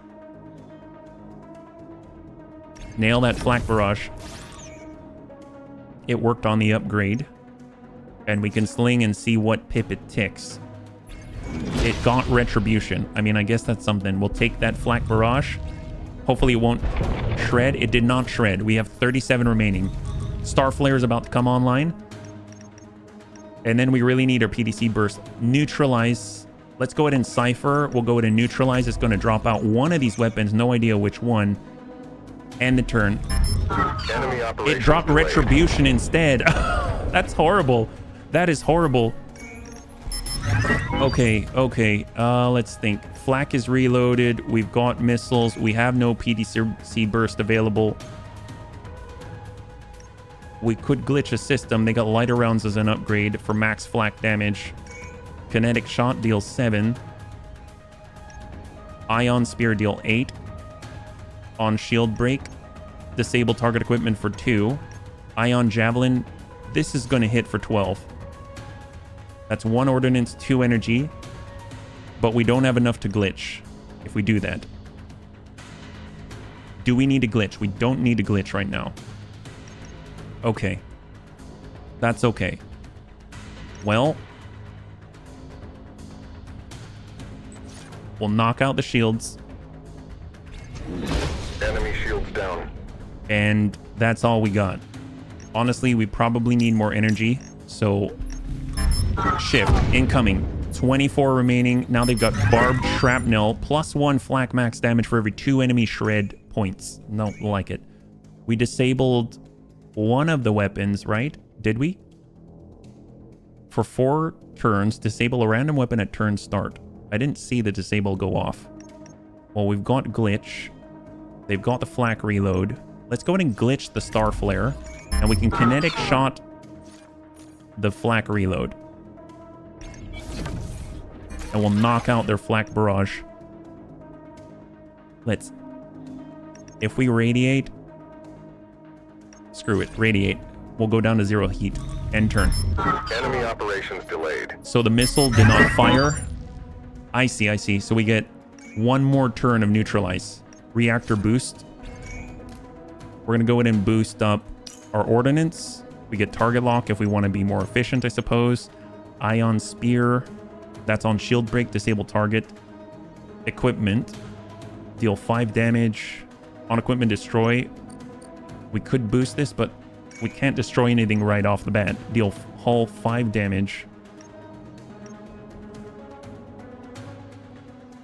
nail that flak barrage. It worked on the upgrade. And we can sling and see what pip it ticks. It got retribution. I mean, I guess that's something. We'll take that flak barrage. Hopefully it won't shred. It did not shred. We have 37 remaining. Star Flare is about to come online. And then we really need our PDC burst. Neutralize. Let's go ahead and Cypher. We'll go ahead and neutralize. It's going to drop out one of these weapons. No idea which one. End the turn. Enemy It dropped delayed. retribution instead. That's horrible. That is horrible. Okay. Let's think. Flak is reloaded. We've got missiles. We have no PDC burst available. We could glitch a system. They got lighter rounds as an upgrade for max flak damage. Kinetic shot deals 7. Ion spear deal 8. On shield break, disable target equipment for 2. Ion javelin. This is going to hit for 12. That's 1 ordnance, 2 energy. But we don't have enough to glitch if we do that. Do we need a glitch? We don't need a glitch right now. Okay. That's okay. Well, we'll knock out the shields. Enemy shields down. And that's all we got. Honestly, we probably need more energy. So, shift. Incoming. 24 remaining. Now they've got barbed shrapnel. Plus 1 flak max damage for every 2 enemy shred points. Don't like it. We disabled one of the weapons, right? Did we? For 4 turns, disable a random weapon at turn start. I didn't see the disable go off. Well, we've got glitch. They've got the flak reload. Let's go ahead and glitch the star flare. And we can kinetic shot the flak reload. And we'll knock out their flak barrage. Let's... If we radiate... Screw it. Radiate. We'll go down to 0 heat. End turn. Enemy operations delayed. So the missile did not fire. I see. So we get 1 more turn of neutralize. Reactor boost. We're going to go ahead and boost up our ordnance. We get target lock if we want to be more efficient, I suppose. Ion spear. That's on shield break. Disable target. Equipment. Deal 5 damage. On equipment destroy. We could boost this, but we can't destroy anything right off the bat. Deal hull 5 damage.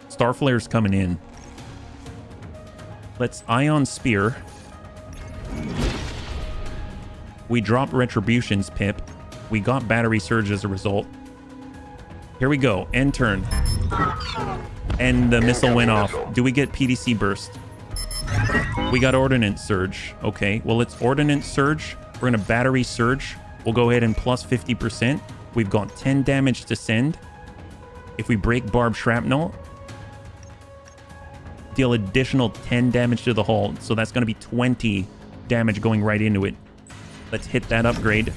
Star Flare's coming in. Let's Ion Spear. We dropped Retribution's pip. We got Battery Surge as a result. Here we go. End turn. And the missile went off. Do we get PDC Burst? We got Ordnance Surge. Okay, well, it's Ordnance Surge. We're going to Battery Surge. We'll go ahead and plus 50%. We've got 10 damage to send. If we break Barbed Shrapnel, deal additional 10 damage to the hull. So that's going to be 20 damage going right into it. Let's hit that upgrade.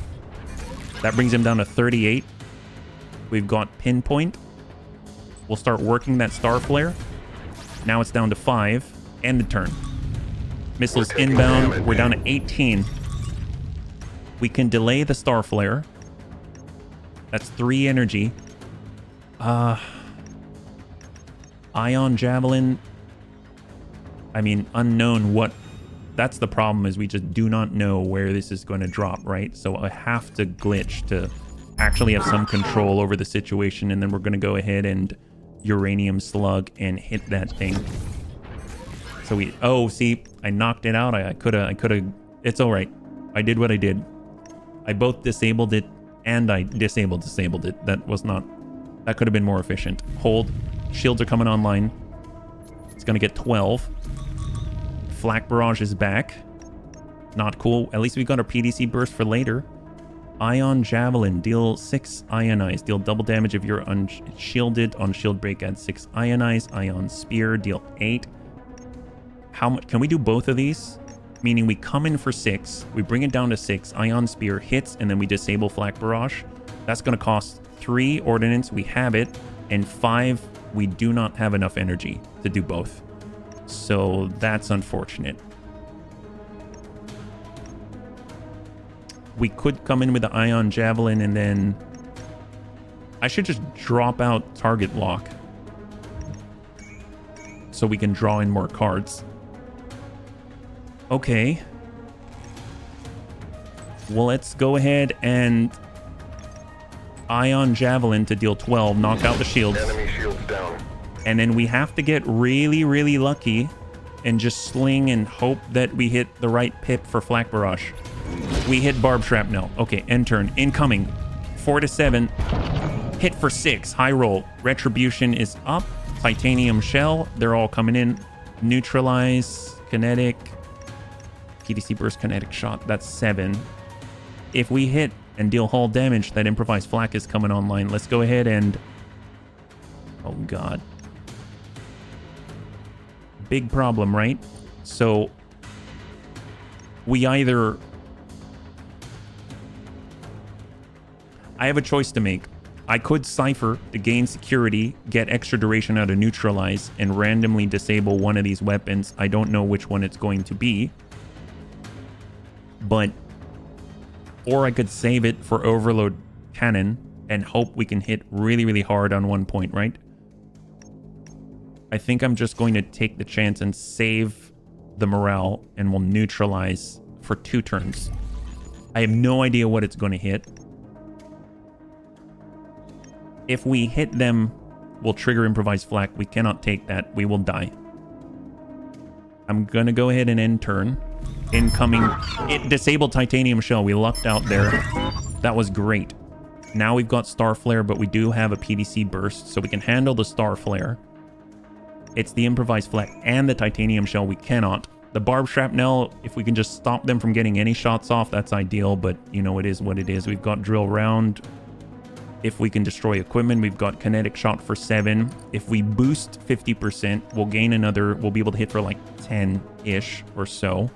That brings him down to 38. We've got Pinpoint. We'll start working that Star Flare. Now it's down to 5. End the turn. Missiles inbound. We're down to 18. We can delay the Star Flare. That's 3 energy. Ion Javelin. I mean, unknown what... That's the problem, is we just do not know where this is going to drop, right? So I have to glitch to actually have some control over the situation, and then we're going to go ahead and uranium slug and hit that thing. So we... Oh, see, I knocked it out. I could have... It's all right. I did what I did. I both disabled it and I disabled it. That was not... That could have been more efficient. Hold. Shields are coming online. It's going to get 12. Flak Barrage is back. Not cool. At least we got our PDC burst for later. Ion Javelin. Deal 6 ionize. Deal double damage if you're unshielded. On shield break, add 6 ionize. Ion Spear. Deal 8. How much? Can we do both of these? meaning we come in for 6, we bring it down to 6, Ion Spear hits, and then we disable Flak Barrage. That's going to cost 3 ordnance, we have it, and 5, we do not have enough energy to do both. So that's unfortunate. We could come in with the Ion Javelin, and then I should just drop out target lock so we can draw in more cards. Okay. Well, let's go ahead and Ion Javelin to deal 12, knock out the shields. Enemy shields down. And then we have to get really, really lucky and just sling and hope that we hit the right pip for Flak Barrage. We hit Barb Shrapnel. Okay, end turn. Incoming. 4 to 7. Hit for 6. High roll. Retribution is up. Titanium Shell. They're all coming in. Neutralize. Kinetic. PDC Burst Kinetic Shot. That's 7. If we hit and deal hull damage, that improvised flak is coming online. Let's go ahead and... Oh, God. Big problem, right? So we either... I have a choice to make. I could Cypher to gain security, get extra duration out of Neutralize, and randomly disable one of these weapons. I don't know which one it's going to be. But... Or I could save it for Overload Cannon and hope we can hit really, really hard on one point, right? I think I'm just going to take the chance and save the morale, and we'll neutralize for 2 turns. I have no idea what it's going to hit. If we hit them, we'll trigger improvised flak. We cannot take that. We will die. I'm going to go ahead and end turn. Incoming. It disabled Titanium Shell. We lucked out there. That was great. Now we've got Star Flare, but we do have a PDC Burst, so we can handle the Star Flare. It's the improvised flak and the Titanium Shell we cannot. The Barb Shrapnel, if we can just stop them from getting any shots off, that's ideal, but you know, it is what it is. We've got Drill Round. If we can destroy equipment, we've got Kinetic Shot for 7. If we boost 50%, we'll gain another, we'll be able to hit for like 10-ish or so.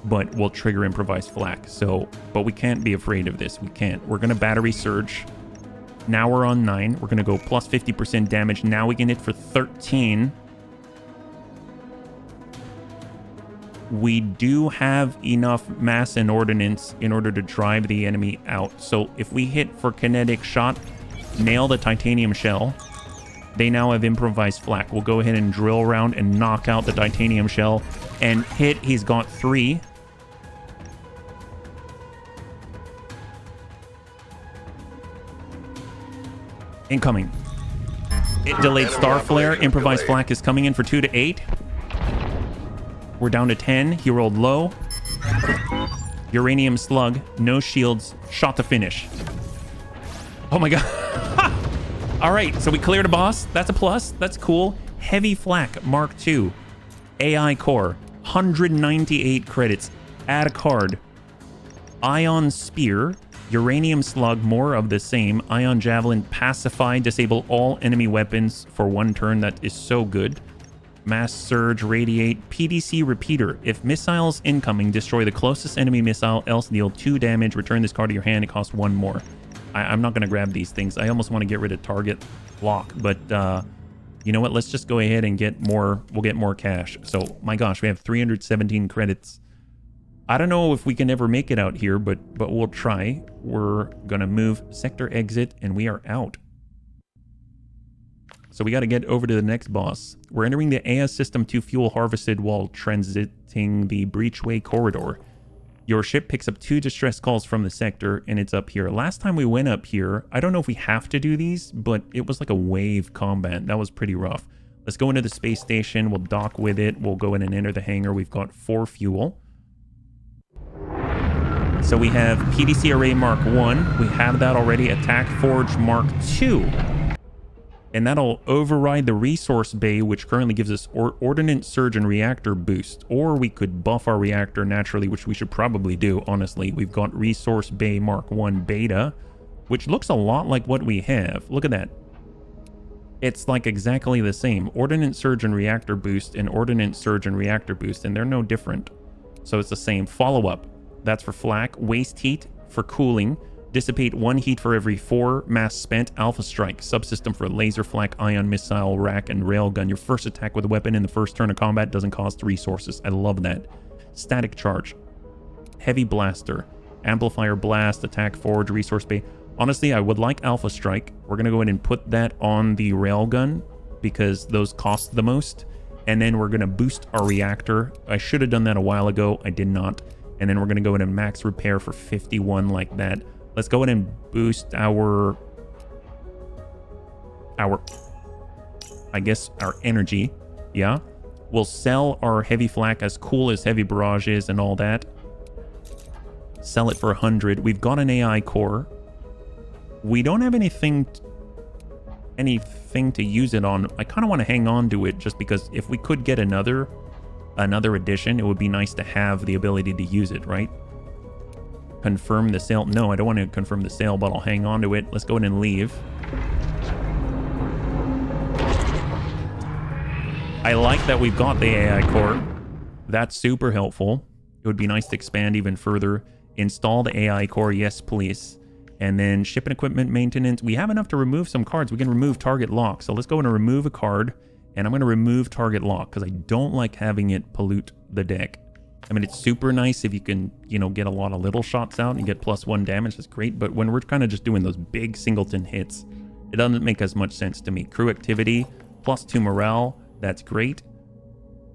But we'll trigger improvised flak. So, but we can't be afraid of this. We can't. We're going to battery surge. Now we're on 9. We're going to go plus 50% damage. Now we can hit for 13. We do have enough mass and ordnance in order to drive the enemy out. So if we hit for kinetic shot, nail the Titanium Shell, they now have improvised flak. We'll go ahead and drill round and knock out the Titanium Shell and hit. He's got 3. Incoming. It delayed Star Flare. Improvised flak is coming in for 2 to 8. We're down to 10. He rolled low. Uranium Slug. No shields. Shot to finish. Oh my god. All right, so we cleared a boss. That's a plus. That's cool. Heavy Flak Mark II. AI Core. 198 credits. Add a card. Ion Spear. Uranium Slug, more of the same. Ion Javelin, Pacify, disable all enemy weapons for 1 turn. That is so good. Mass Surge, Radiate, PDC Repeater. If missiles incoming, destroy the closest enemy missile, else deal 2 damage. Return this card to your hand. It costs 1 more. I'm not going to grab these things. I almost want to get rid of target lock, but you know what? Let's just go ahead and get more. We'll get more cash. So, my gosh, we have 317 credits. I don't know if we can ever make it out here, but we'll try. We're going to move sector exit, and we are out. So we got to get over to the next boss. We're entering the AS System 2 fuel harvested while transiting the Breachway corridor. Your ship picks up 2 distress calls from the sector, and it's up here. Last time we went up here, I don't know if we have to do these, but it was like a wave combat. That was pretty rough. Let's go into the space station. We'll dock with it. We'll go in and enter the hangar. We've got 4 fuel. So we have PDC Array Mark 1. We have that already. Attack Forge Mark 2. And that'll override the Resource Bay, which currently gives us Ordnance Surge and Reactor Boost. Or we could buff our reactor naturally, which we should probably do, honestly. We've got Resource Bay Mark 1 Beta, which looks a lot like what we have. Look at that. It's like exactly the same. Ordnance Surge and Reactor Boost and Ordnance Surge and Reactor Boost, and they're no different. So it's the same. Follow-up. That's for flak. Waste heat for cooling. Dissipate 1 heat for every 4 mass spent. Alpha strike. Subsystem for laser flak, ion missile, rack, and railgun. Your first attack with a weapon in the first turn of combat doesn't cost resources. I love that. Static charge. Heavy blaster. Amplifier blast. Attack forge. Resource bay. Honestly, I would like alpha strike. We're going to go ahead and put that on the railgun because those cost the most. And then we're going to boost our reactor. I should have done that a while ago. I did not. And then we're going to go ahead and max repair for 51 like that. Let's go ahead and boost our I guess our energy. Yeah. We'll sell our heavy flak, as cool as heavy barrage is and all that. Sell it for 100. We've got an AI core. We don't have anything to use it on. I kind of want to hang on to it just because if we could get another edition, it would be nice to have the ability to use it, right? Confirm the sale. No, I don't want to confirm the sale, but I'll hang on to it. Let's go ahead and leave. I like that we've got the AI core. That's super helpful. It would be nice to expand even further. Install the AI core. Yes, please. And then ship and equipment maintenance. We have enough to remove some cards. We can remove target lock. So let's go and remove a card. And I'm going to remove target lock because I don't like having it pollute the deck. I mean, it's super nice if you can, you know, get a lot of little shots out and get +1 damage. That's great. But when we're kind of just doing those big singleton hits, it doesn't make as much sense to me. Crew activity, +2 morale. That's great.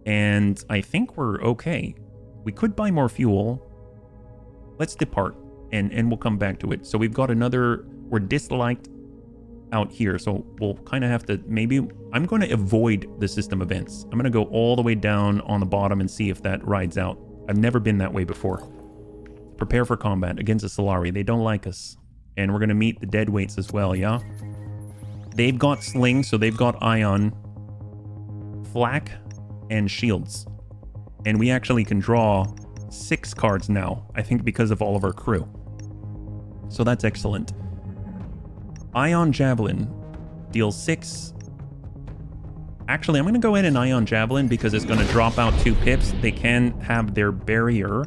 And I think we're okay. We could buy more fuel. Let's depart. And we'll come back to it. So we've got another, we're disliked out here. So we'll kind of have to, maybe, I'm going to avoid the system events. I'm going to go all the way down on the bottom and see if that rides out. I've never been that way before. Prepare for combat against the Solari. They don't like us. And we're going to meet the deadweights as well, yeah? They've got sling, so they've got ion, flak, and shields. And we actually can draw 6 cards now, I think because of all of our crew. So that's excellent. Ion Javelin deals 6. Actually, I'm going to go ahead and Ion Javelin because it's going to drop out 2 pips. They can have their barrier.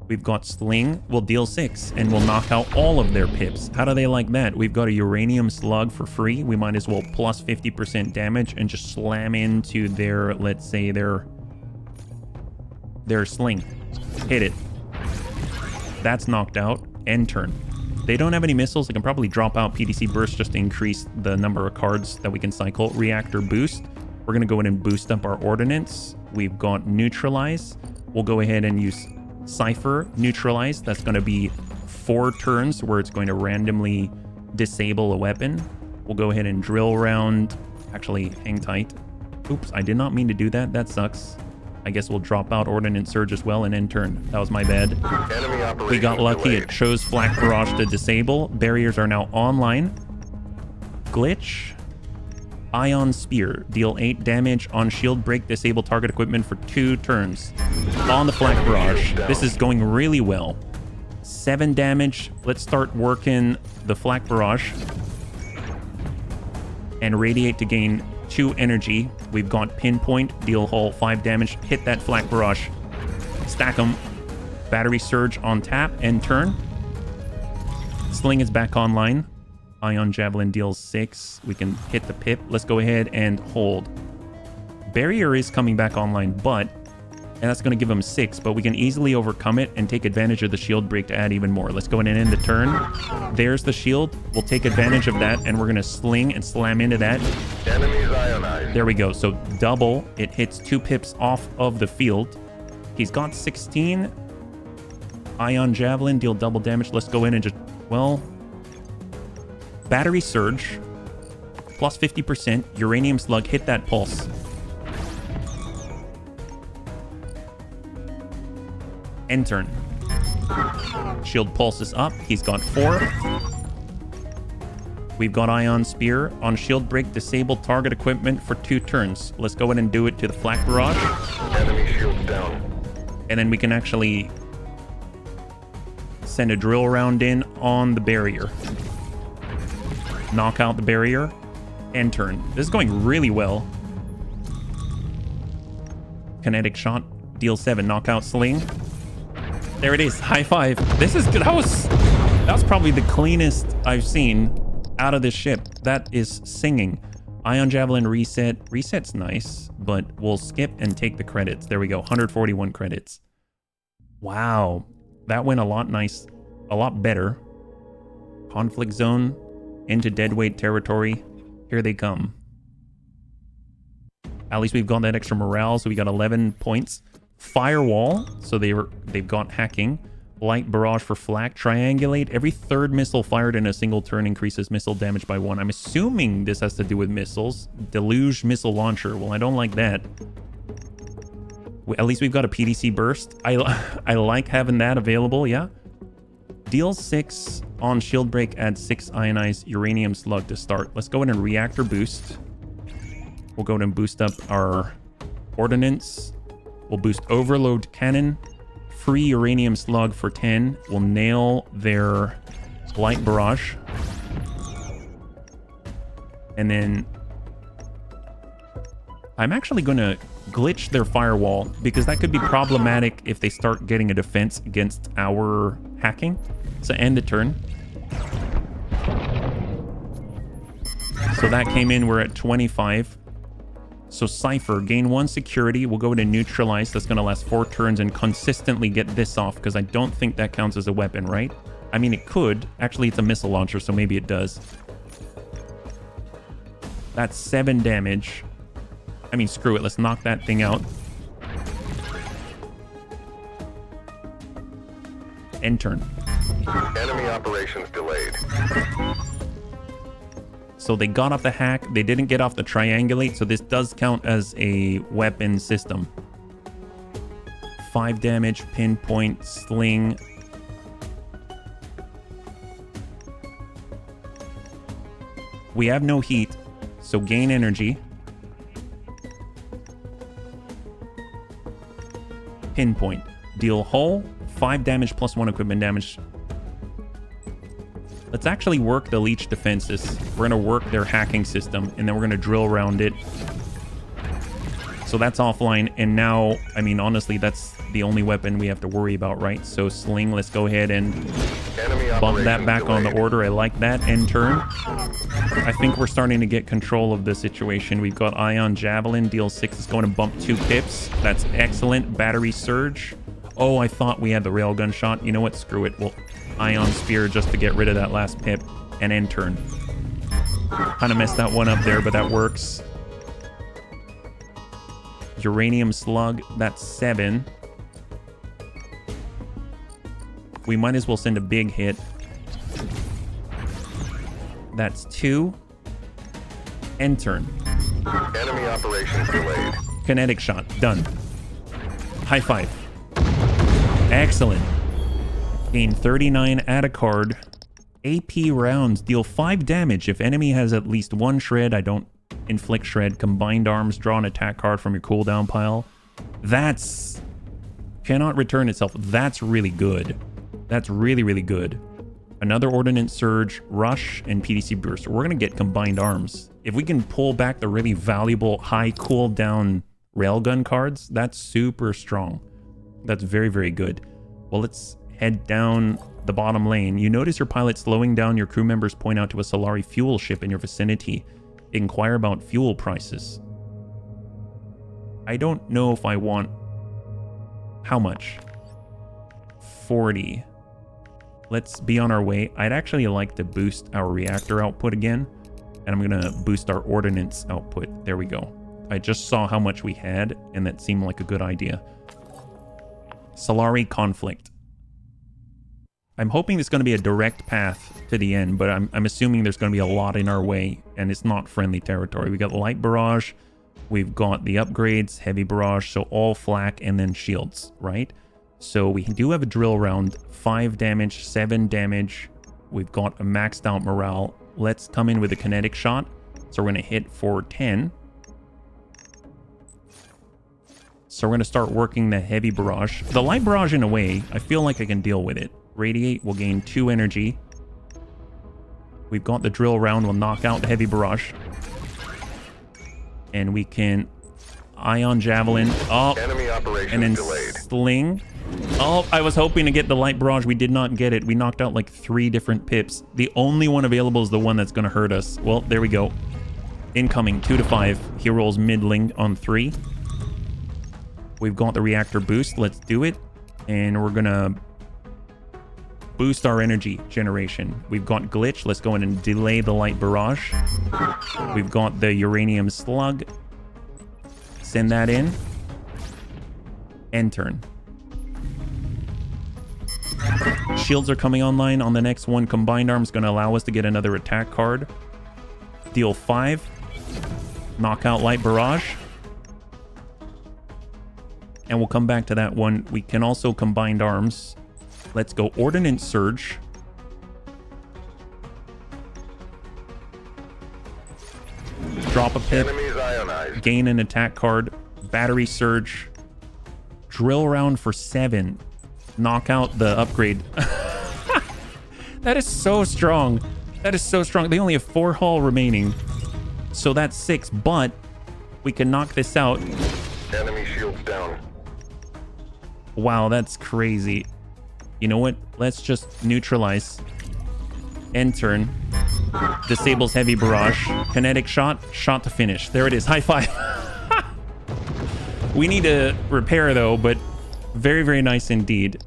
We've got Sling, will deal 6 and will knock out all of their pips. How do they like that? We've got a Uranium Slug for free. We might as well plus 50% damage and just slam into their, let's say, their Sling. Hit it. That's knocked out. End turn. They don't have any missiles. They can probably drop out PDC Burst just to increase the number of cards that we can cycle. Reactor Boost. We're going to go ahead and boost up our Ordnance. We've got Neutralize. We'll go ahead and use Cypher Neutralize. That's going to be 4 turns where it's going to randomly disable a weapon. We'll go ahead and drill round. Actually, hang tight. Oops, I did not mean to do that. That sucks. I guess we'll drop out Ordnance Surge as well and end turn. That was my bad. We got lucky. It chose Flak Barrage to disable. Barriers are now online. Glitch. Ion Spear. Deal 8 damage on shield break. Disable target equipment for 2 turns. On the Flak Barrage. This is going really well. 7 damage. Let's start working the Flak Barrage. And Radiate to gain 2 energy. We've got Pinpoint, deal hull 5 damage, hit that Flak Barrage, stack them. Battery Surge on tap, end turn. Sling is back online. Ion Javelin deals 6. We can hit the pip. Let's go ahead and hold. Barrier is coming back online, and that's going to give him 6, but we can easily overcome it and take advantage of the shield break to add even more. Let's go ahead and end the turn. There's the shield. We'll take advantage of that, and we're going to sling and slam into that. Enemies ionized. There we go. So double. It hits 2 pips off of the field. He's got 16. Ion Javelin, deal double damage. Let's go in and just, well, Battery Surge, plus 50%. Uranium Slug, hit that pulse. End turn. Shield pulses up. He's got 4. We've got Ion Spear. On shield break, disable target equipment for 2 turns. Let's go ahead and do it to the Flak Barrage. Enemy shields down. And then we can actually send a drill round in on the barrier. Knock out the barrier. End turn. This is going really well. Kinetic Shot. Deal 7, knockout sling. There it is. High five. This is good. That was probably the cleanest I've seen out of this ship. That is singing. Ion Javelin reset. Reset's nice, but we'll skip and take the credits. There we go. 141 credits. Wow. That went a lot better. Conflict zone into deadweight territory. Here they come. At least we've got that extra morale, so we got 11 points. Firewall, so they've got hacking. Light barrage for flak. Triangulate. Every third missile fired in a single turn increases missile damage by 1. I'm assuming this has to do with missiles. Deluge missile launcher. Well, I don't like that. At least we've got a PDC burst. I like having that available, yeah. Deal 6 on shield break, add 6 ionized uranium slug to start. Let's go ahead and reactor boost. We'll go ahead and boost up our ordnance. We'll boost overload cannon. Free uranium slug for 10. We'll nail their light barrage. And then I'm actually going to glitch their firewall because that could be problematic if they start getting a defense against our hacking. So end the turn. So that came in. We're at 25. So Cypher, gain 1 security. We'll go to neutralize. That's going to last 4 turns and consistently get this off because I don't think that counts as a weapon, right? I mean, it could. Actually, it's a missile launcher, so maybe it does. That's 7 damage. I mean, screw it. Let's knock that thing out. End turn. Enemy operations delayed. So they got off the hack. They didn't get off the triangulate. So this does count as a weapon system. 5 damage, pinpoint, sling. We have no heat. So gain energy. Pinpoint. Deal hull. 5 damage plus 1 equipment damage. Let's actually work the leech defenses. We're going to work their hacking system, and then we're going to drill around it. So that's offline, and now, I mean, honestly, that's the only weapon we have to worry about, right? So sling, let's go ahead and bump that back on the order. I like that. End turn. I think we're starting to get control of the situation. We've got Ion Javelin. Deal 6 is going to bump 2 pips. That's excellent. Battery Surge. Oh, I thought we had the railgun shot. You know what? Screw it. We'll Ion Spear just to get rid of that last pip. And end turn. Kind of messed that one up there, but that works. Uranium Slug. That's 7. We might as well send a big hit. That's 2. End turn. Enemy operations delayed. Kinetic shot. Done. High five. Excellent. Gain 39, add a card. AP rounds. Deal 5 damage. If enemy has at least 1 shred, I don't inflict shred. Combined arms. Draw an attack card from your cooldown pile. That's... cannot return itself. That's really good. That's really, really good. Another Ordnance Surge, Rush, and PDC Burst. We're going to get combined arms. If we can pull back the really valuable high cooldown railgun cards, that's super strong. That's very, very good. Well, let's head down the bottom lane. You notice your pilot slowing down. Your crew members point out to a Solari fuel ship in your vicinity. Inquire about fuel prices. I don't know if I want... how much? 40. Let's be on our way. I'd actually like to boost our reactor output again. And I'm going to boost our ordnance output. There we go. I just saw how much we had, and that seemed like a good idea. Solari conflict. I'm hoping there's going to be a direct path to the end, but I'm assuming there's going to be a lot in our way, and it's not friendly territory. We got light barrage, we've got the upgrades, heavy barrage, so all flak and then shields, right? So we do have a drill round, 5 damage, 7 damage. We've got a maxed out morale. Let's come in with a kinetic shot. So we're going to hit for 10. So we're going to start working the heavy barrage. The light barrage, in a way, I feel like I can deal with it. Radiate will gain 2 energy. We've got the drill round. We'll knock out the heavy barrage. And we can Ion Javelin. Oh, operations And then delayed. Sling. Oh, I was hoping to get the Light Barrage. We did not get it. We knocked out like 3 different pips. The only one available is the one that's going to hurt us. Well, there we go. Incoming, 2 to 5. He rolls middling on 3. We've got the reactor boost. Let's do it. And we're going to boost our energy generation. We've got glitch. Let's go in and delay the Light Barrage. We've got the uranium slug. Send that in. End turn. Shields are coming online on the next one. Combined arms going to allow us to get another attack card. Deal 5. Knockout Light Barrage. And we'll come back to that one. We can also combined arms. Let's go Ordnance Surge. Drop a pip. Enemies ionized. Gain an attack card. Battery Surge. Drill round for 7. Knock out the upgrade. That is so strong. That is so strong. They only have 4 hull remaining. So that's 6, but we can knock this out. Enemy shields down. Wow, that's crazy. You know what? Let's just neutralize. End turn. Disables heavy barrage. Kinetic shot. Shot to finish. There it is. High five. We need to repair though, but very, very nice indeed.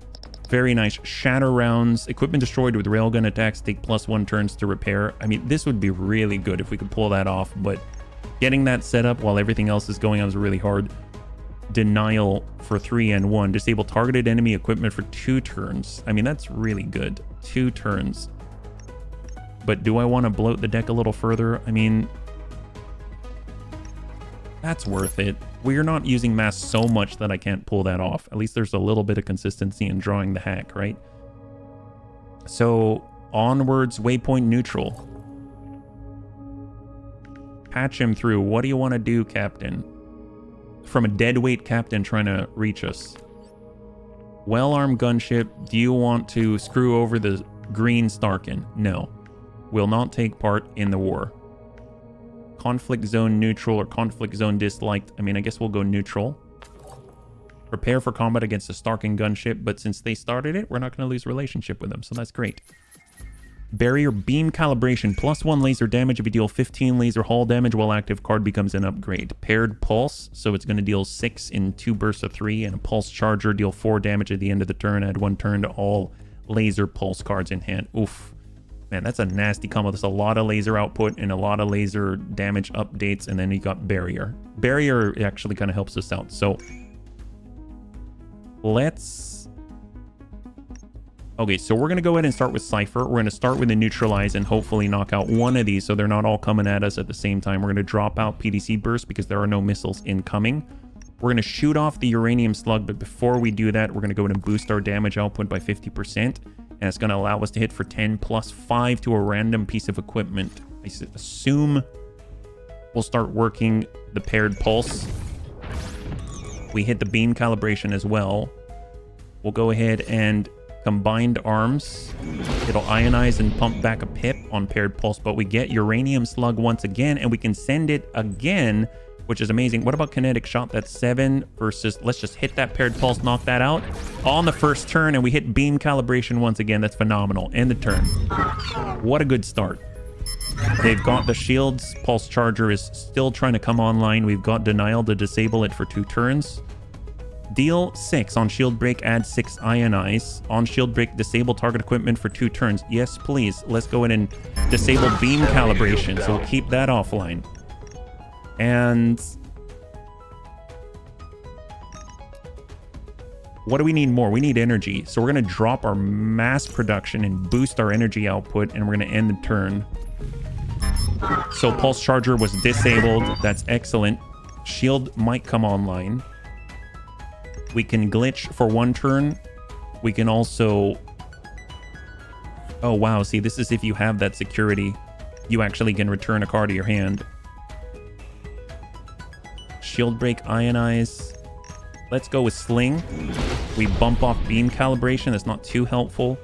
Very nice. Shatter rounds. Equipment destroyed with railgun attacks take +1 turns to repair. I mean, this would be really good if we could pull that off, but getting that set up while everything else is going on is really hard. Denial for 3 and 1. Disable targeted enemy equipment for 2 turns. I mean, that's really good. 2 turns. But do I want to bloat the deck a little further? I mean, that's worth it. We're not using mass so much that I can't pull that off. At least there's a little bit of consistency in drawing the hack, right? So, onwards, waypoint neutral. Patch him through. What do you want to do, Captain? From a deadweight captain trying to reach us. Well-armed gunship. Do you want to screw over the green Starkin? No. Will not take part in the war. Conflict zone neutral or conflict zone disliked. I mean, I guess we'll go neutral. Prepare for combat against the Starkin gunship, but since they started it, we're not going to lose relationship with them, so that's great. Barrier beam calibration. +1 laser damage if you deal 15 laser hull damage while active. Card becomes an upgrade. Paired pulse, so it's going to deal 6 in 2 bursts of 3, and a pulse charger, deal 4 damage at the end of the turn. Add 1 turn to all laser pulse cards in hand. Oof. Man, that's a nasty combo. There's a lot of laser output and a lot of laser damage updates, and then you got barrier. Barrier actually kind of helps us out. So let's... Okay, so we're going to go ahead and start with Cypher. We're going to start with the neutralize and hopefully knock out one of these so they're not all coming at us at the same time. We're going to drop out PDC burst because there are no missiles incoming. We're going to shoot off the uranium slug, but before we do that, we're going to go ahead and boost our damage output by 50%. And it's going to allow us to hit for 10 +5 to a random piece of equipment. I assume we'll start working the paired pulse. We hit the beam calibration as well. We'll go ahead and combined arms. It'll ionize and pump back a pip on paired pulse, but we get uranium slug once again, and we can send it again, which is amazing. What about kinetic shot? That's 7 versus... Let's just hit that paired pulse, knock that out on the first turn, and we hit beam calibration once again. That's phenomenal. End the turn. What a good start. They've got the shields. Pulse charger is still trying to come online. We've got denial to disable it for 2 turns. Deal 6 on shield break, add 6 ionize. On shield break, disable target equipment for 2 turns. Yes, please. Let's go ahead and disable beam calibration, so we'll keep that offline. And what do we need more? We need energy. So we're going to drop our mass production and boost our energy output, and we're going to end the turn. So pulse charger was disabled. That's excellent. Shield might come online. We can glitch for 1 turn. We can also... Oh, wow. See, this is if you have that security. You actually can return a card to your hand. Shield break, ionize. Let's go with sling. We bump off beam calibration. That's not too helpful.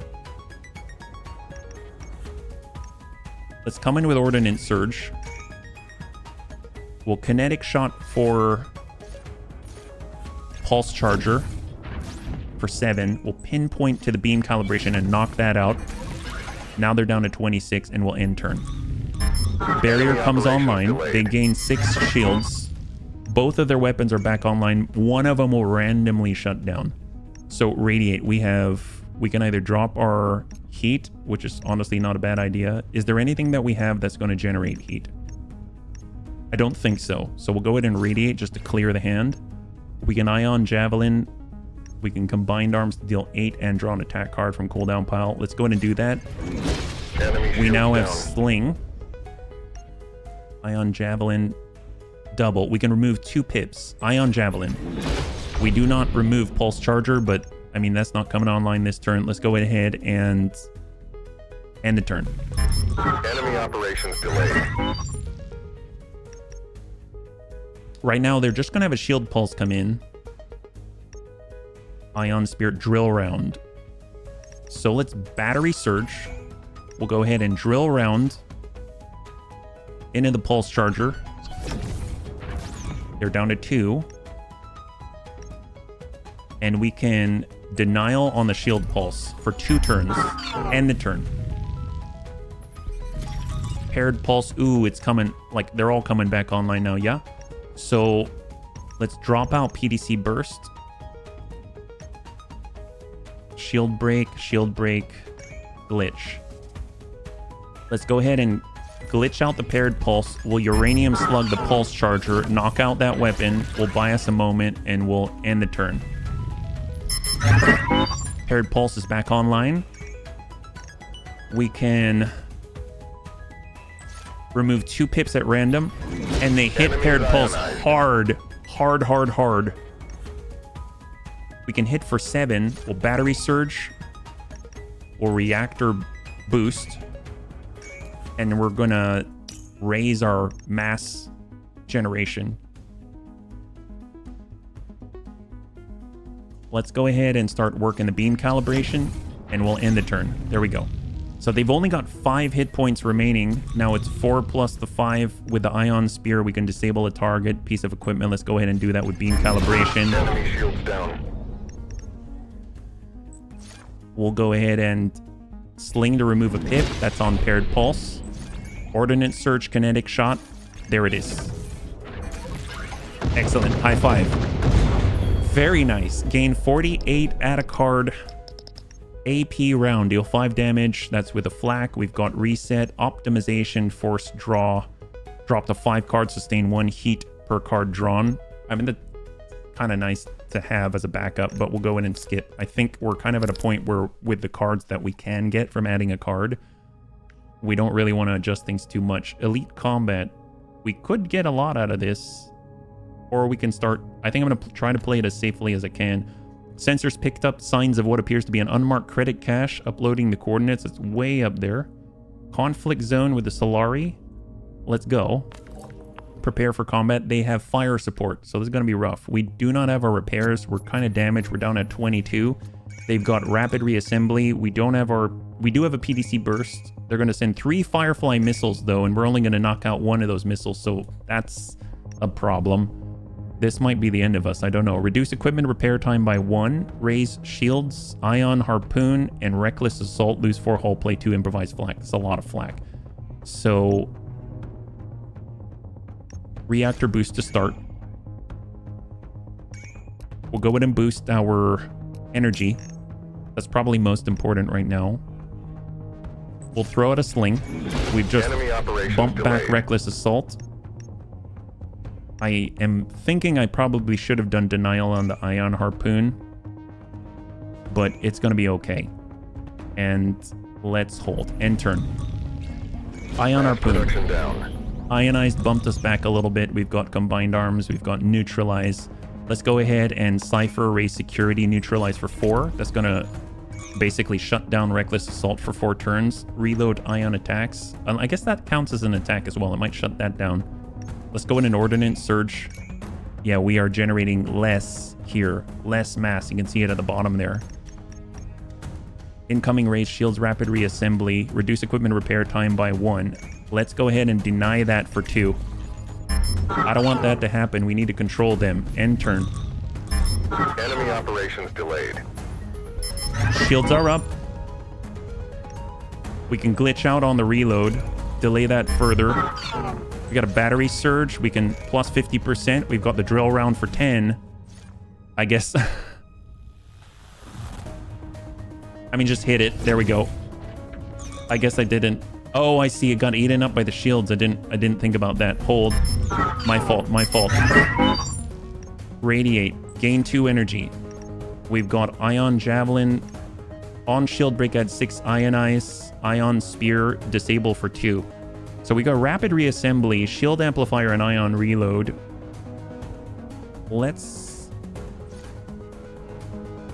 Let's come in with ordnance surge. We'll kinetic shot for pulse charger for 7. We'll pinpoint to the beam calibration and knock that out. Now they're down to 26 and we'll end turn. Barrier comes online. They gain 6 shields. Both of their weapons are back online. One of them will randomly shut down. So radiate, we can either drop our heat, which is honestly not a bad idea. Is there anything that we have that's going to generate heat? I don't think so. So we'll go ahead and radiate just to clear the hand. We can ion javelin. We can combined arms to deal 8 and draw an attack card from cooldown pile. Let's go ahead and do that. We now have sling. Ion javelin double. We can remove 2 pips. Ion javelin. We do not remove pulse charger, but I mean that's not coming online this turn. Let's go ahead and end the turn. Enemy operations delayed. Right now they're just gonna have a shield pulse come in. Ion Spirit drill round. So let's battery surge. We'll go ahead and drill round into the pulse charger. They're down to 2. And we can denial on the shield pulse for 2 turns. End the turn. Paired pulse. Ooh, it's coming. Like, they're all coming back online now, yeah? So let's drop out PDC burst. Shield break, glitch. Let's go ahead and glitch out the paired pulse. We'll uranium slug the pulse charger, knock out that weapon. We'll buy us a moment and we'll end the turn. Paired pulse is back online. We can remove 2 pips at random and they hit paired pulse hard. We can hit for 7. We'll battery surge. We'll reactor boost. And we're gonna raise our mass generation. Let's go ahead and start working the beam calibration and we'll end the turn. There we go. So they've only got 5 hit points remaining. Now it's 4 plus the 5 with the ion spear. We can disable a target piece of equipment. Let's go ahead and do that with beam calibration. Enemy shields down. We'll go ahead and sling to remove a pip. That's on paired pulse. Ordnance surge kinetic shot. There it is. Excellent. High five. Very nice. Gain 48 add a card. AP round. Deal 5 damage. That's with a flak. We've got reset, optimization, force draw. Drop to 5 cards. Sustain 1 heat per card drawn. I mean, that's kind of nice to have as a backup, but we'll go in and skip. I think we're kind of at a point where with the cards that we can get from adding a card, we don't really want to adjust things too much. Elite combat, we could get a lot out of this, or we can start. I think I'm going to try to play it as safely as I can. Sensors picked up signs of what appears to be an unmarked credit cache, uploading the coordinates. It's way up there. Conflict zone with the Solari. Let's go. Prepare for combat. They have fire support, so this is going to be rough. We do not have our repairs. We're kind of damaged. We're down at 22. They've got rapid reassembly. We do have a PDC burst. They're going to send 3 Firefly missiles though, and we're only going to knock out 1 of those missiles, so that's a problem. This might be the end of us. I don't know. Reduce equipment repair time by 1. Raise shields, ion harpoon, and reckless assault. Lose 4 hull play 2 improvised flak. It's a lot of flak. So reactor boost to start. We'll go ahead and boost our energy. That's probably most important right now. We'll throw out a sling. We've just bumped back reckless assault. I am thinking I probably should have done denial on the ion harpoon, but it's going to be okay. And let's hold. End turn. Ion harpoon. Down. Ionized bumped us back a little bit. We've got combined arms. We've got neutralize. Let's go ahead and Cypher, raise security, neutralize for 4. That's going to basically shut down reckless assault for 4 turns. Reload ion attacks. I guess that counts as an attack as well. It might shut that down. Let's go in an ordnance surge. Yeah, we are generating less here. Less mass. You can see it at the bottom there. Incoming raise shields, rapid reassembly. Reduce equipment repair time by 1. Let's go ahead and deny that for 2. I don't want that to happen. We need to control them. End turn. Enemy operations delayed. Shields are up. We can glitch out on the reload. Delay that further. We got a battery surge. We can plus 50%. We've got the drill round for 10. I guess. I mean, just hit it. There we go. I guess I didn't. Oh, I see. It got eaten up by the shields. I didn't think about that. Hold. My fault. My fault. Radiate. Gain 2 energy. We've got Ion Javelin. On shield break at 6 ionize. Ion Spear. Disable for 2. So we got Rapid Reassembly, Shield Amplifier, and Ion Reload. Let's...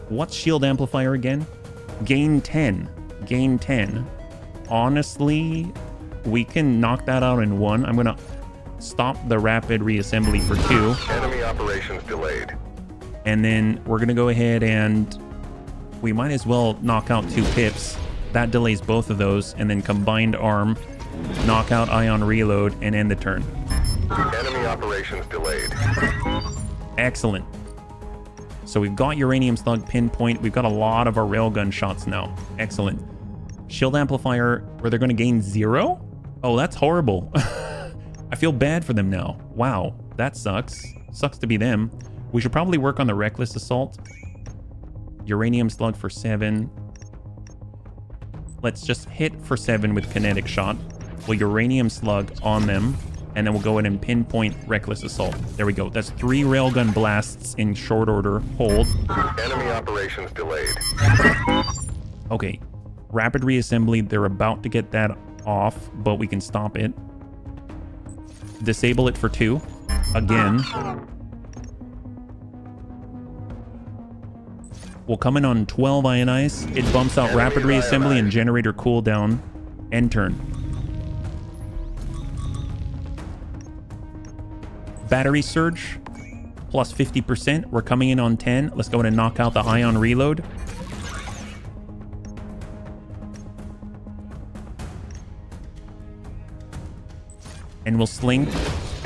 What's Shield Amplifier again? Gain 10. Gain 10. Honestly, we can knock that out in 1. I'm gonna stop the Rapid Reassembly for 2. Enemy operations delayed. And then we're gonna go ahead and we might as well knock out 2 pips. That delays both of those, and then Combined Arm, knock out Ion Reload, and end the turn. Enemy operations delayed. Excellent. So we've got Uranium Slug, Pinpoint. We've got a lot of our Railgun shots now. Excellent. Shield Amplifier, where they're going to gain 0? Oh, that's horrible. I feel bad for them now. Wow, that sucks. Sucks to be them. We should probably work on the Reckless Assault. Uranium Slug for 7. Let's just hit for 7 with Kinetic Shot. We'll Uranium Slug on them, and then we'll go in and pinpoint Reckless Assault. There we go. That's 3 Railgun blasts in short order. Hold. Enemy operations delayed. Okay. Rapid Reassembly, they're about to get that off, but we can stop it. Disable it for 2. Again. We'll come in on 12 Ionize. It bumps out Rapid Reassembly and Generator cooldown. End turn. Battery Surge, plus 50%. We're coming in on 10. Let's go ahead and knock out the Ion Reload. And we'll sling.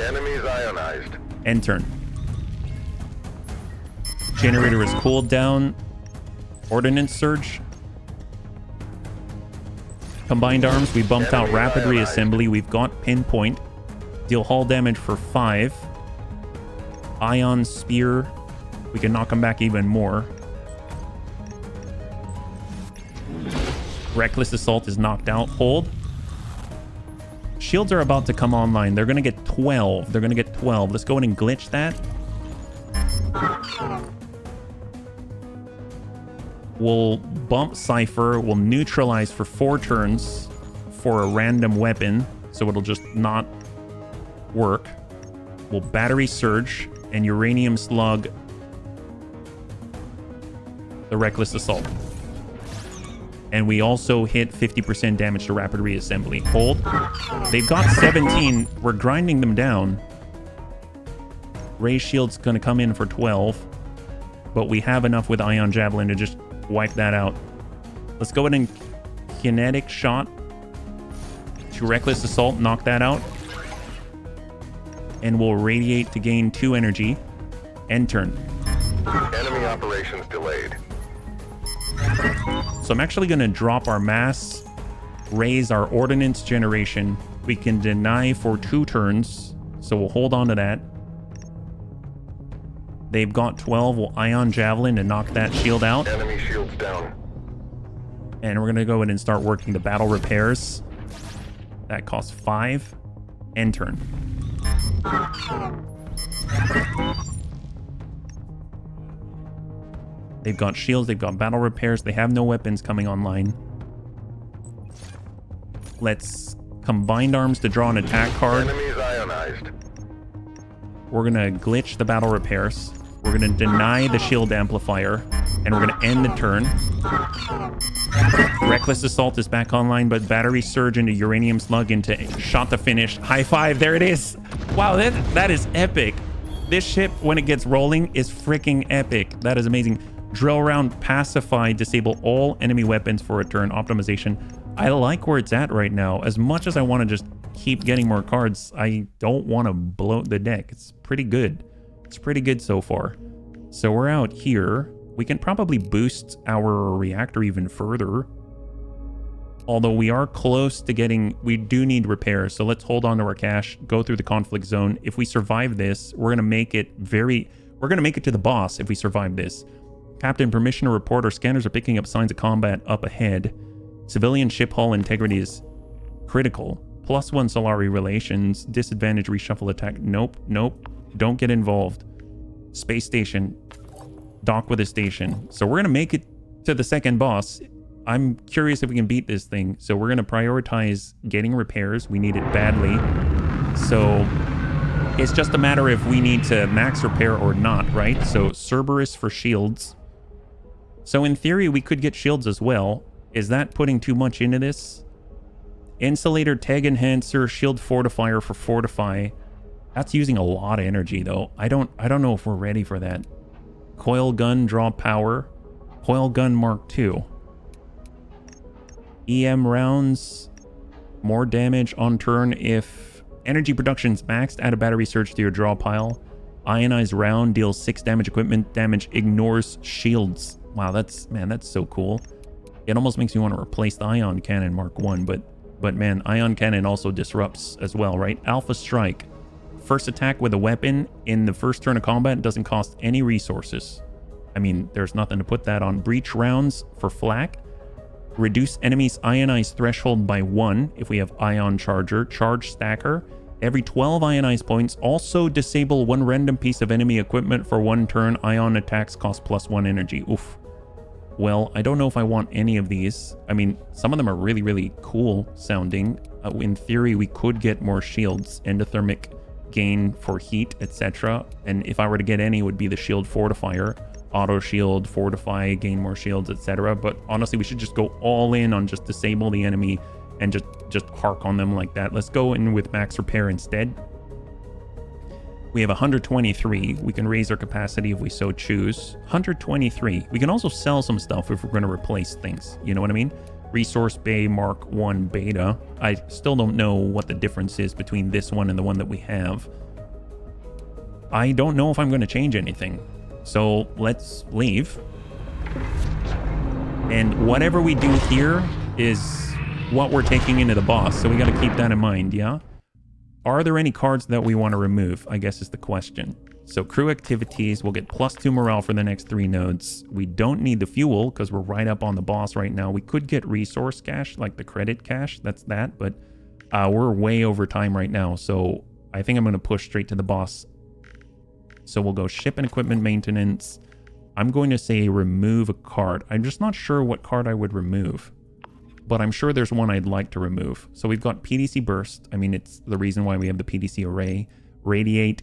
Enemies ionized. End turn. Generator is cooled down. Ordnance Surge. Combined Arms, we bumped out Rapid Reassembly. We've got Pinpoint. Deal hull damage for 5. Ion Spear. We can knock them back even more. Reckless Assault is knocked out. Hold. Shields are about to come online. They're going to get 12. They're going to get 12. Let's go ahead and glitch that. We'll bump Cypher. We'll neutralize for 4 turns for a random weapon, so it'll just not work. We'll Battery Surge and Uranium Slug the Reckless Assault. And we also hit 50% damage to Rapid Reassembly. Hold. They've got 17. We're grinding them down. Ray Shield's going to come in for 12. But we have enough with Ion Javelin to just wipe that out. Let's go ahead and Kinetic Shot to Reckless Assault. Knock that out. And we'll Radiate to gain 2 energy. End turn. Enemy operations delayed. So I'm actually going to drop our mass, raise our ordnance generation. We can deny for 2 turns, so we'll hold on to that. They've got 12. We'll Ion Javelin to knock that shield out. Enemy shields down. And we're going to go in and start working the battle repairs. That costs 5. End turn. They've got shields, they've got battle repairs, they have no weapons coming online. Let's Combined Arms to draw an attack card. Enemies ionized. We're gonna glitch the battle repairs. We're gonna deny the shield amplifier, and we're gonna end the turn. Reckless Assault is back online, but Battery Surge into Uranium Slug into Shot to Finish. High five, there it is. Wow, that is epic. This ship, when it gets rolling, is freaking epic. That is amazing. Drill Round, Pacify, disable all enemy weapons for a turn. Optimization. I like where it's at right now. As much as I want to just keep getting more cards, I don't want to bloat the deck. It's pretty good. It's pretty good so far. So we're out here. We can probably boost our reactor even further. Although we are close to getting... We do need repairs, so let's hold on to our cash, go through the conflict zone. If we survive this, we're going to make it very... We're going to make it to the boss if we survive this. Captain, permission to report. Our scanners are picking up signs of combat up ahead. Civilian ship hull integrity is critical. +1 Solari relations. Disadvantage reshuffle attack. Nope, nope. Don't get involved. Space station. Dock with a station. So we're going to make it to the second boss. I'm curious if we can beat this thing. So we're going to prioritize getting repairs. We need it badly. So it's just a matter if we need to max repair or not, right? So Cerberus for shields. So in theory, we could get shields as well. Is that putting too much into this? Insulator, tag enhancer, shield fortifier for fortify. That's using a lot of energy though. I don't know if we're ready for that. Coil gun, draw power. Coil gun Mark II. EM rounds, more damage on turn if energy production's maxed. Add a battery surge to your draw pile. Ionized round deals 6 damage. Equipment damage ignores shields. Wow, that's so cool. It almost makes me want to replace the ion cannon Mark 1, but man, ion cannon also disrupts as well, right? Alpha strike. First attack with a weapon in the first turn of combat doesn't cost any resources. I mean, there's nothing to put that on. Breach rounds for flak. Reduce enemy's ionized threshold by 1 if we have ion charger. Charge stacker. Every 12 ionized points. Also disable 1 random piece of enemy equipment for 1 turn. Ion attacks cost +1 energy. Oof. Well, I don't know if I want any of these. I mean, some of them are really, really cool sounding. In theory, we could get more shields. Endothermic gain for heat, etc. And if I were to get any, it would be the shield fortifier. Auto shield, fortify, gain more shields, etc. But honestly, we should just go all in on just disable the enemy and just hark on them like that. Let's go in with max repair instead. We have 123. We can raise our capacity if we so choose. 123. We can also sell some stuff if we're going to replace things. You know what I mean? Resource Bay Mark 1 Beta. I still don't know what the difference is between this one and the one that we have. I don't know if I'm going to change anything. So let's leave. And whatever we do here is what we're taking into the boss. So we got to keep that in mind, yeah? Are there any cards that we want to remove, I guess is the question. So crew activities, we'll get +2 morale for the next 3 nodes. We don't need the fuel because we're right up on the boss right now. We could get resource cache, like the credit cache, that's that. But we're way over time right now. So I think I'm going to push straight to the boss. So we'll go ship and equipment maintenance. I'm going to say remove a card. I'm just not sure what card I would remove. But I'm sure there's one I'd like to remove. So we've got PDC Burst. I mean, it's the reason why we have the PDC Array. Radiate.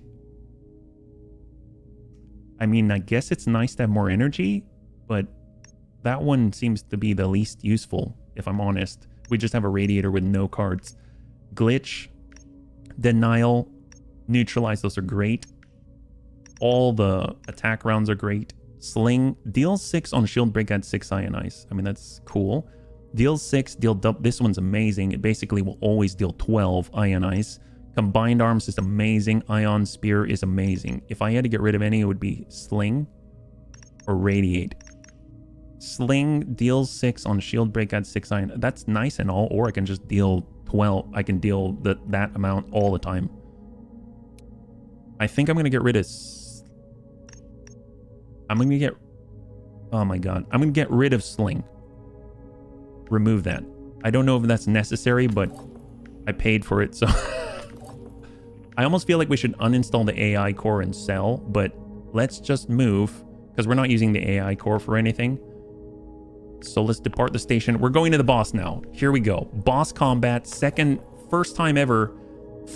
I mean, I guess it's nice to have more energy, but that one seems to be the least useful, if I'm honest. We just have a Radiator with no cards. Glitch. Denial. Neutralize. Those are great. All the attack rounds are great. Sling. Deals 6 on shield break at 6 ionize. I mean, that's cool. Deals 6, deal double. This one's amazing. It basically will always deal 12 ionize. Combined arms is amazing. Ion spear is amazing. If I had to get rid of any, it would be Sling or Radiate. Sling deals 6 on shield break at 6 ion. That's nice and all, or I can just deal 12. I can deal that amount all the time. I think I'm going to get rid of... I'm going to get... Oh my god. I'm going to get rid of Sling. Remove that. I don't know if that's necessary, but I paid for it, so... I almost feel like we should uninstall the AI core and sell, but let's just move, because we're not using the AI core for anything. So let's depart the station. We're going to the boss now. Here we go. Boss combat, first time ever.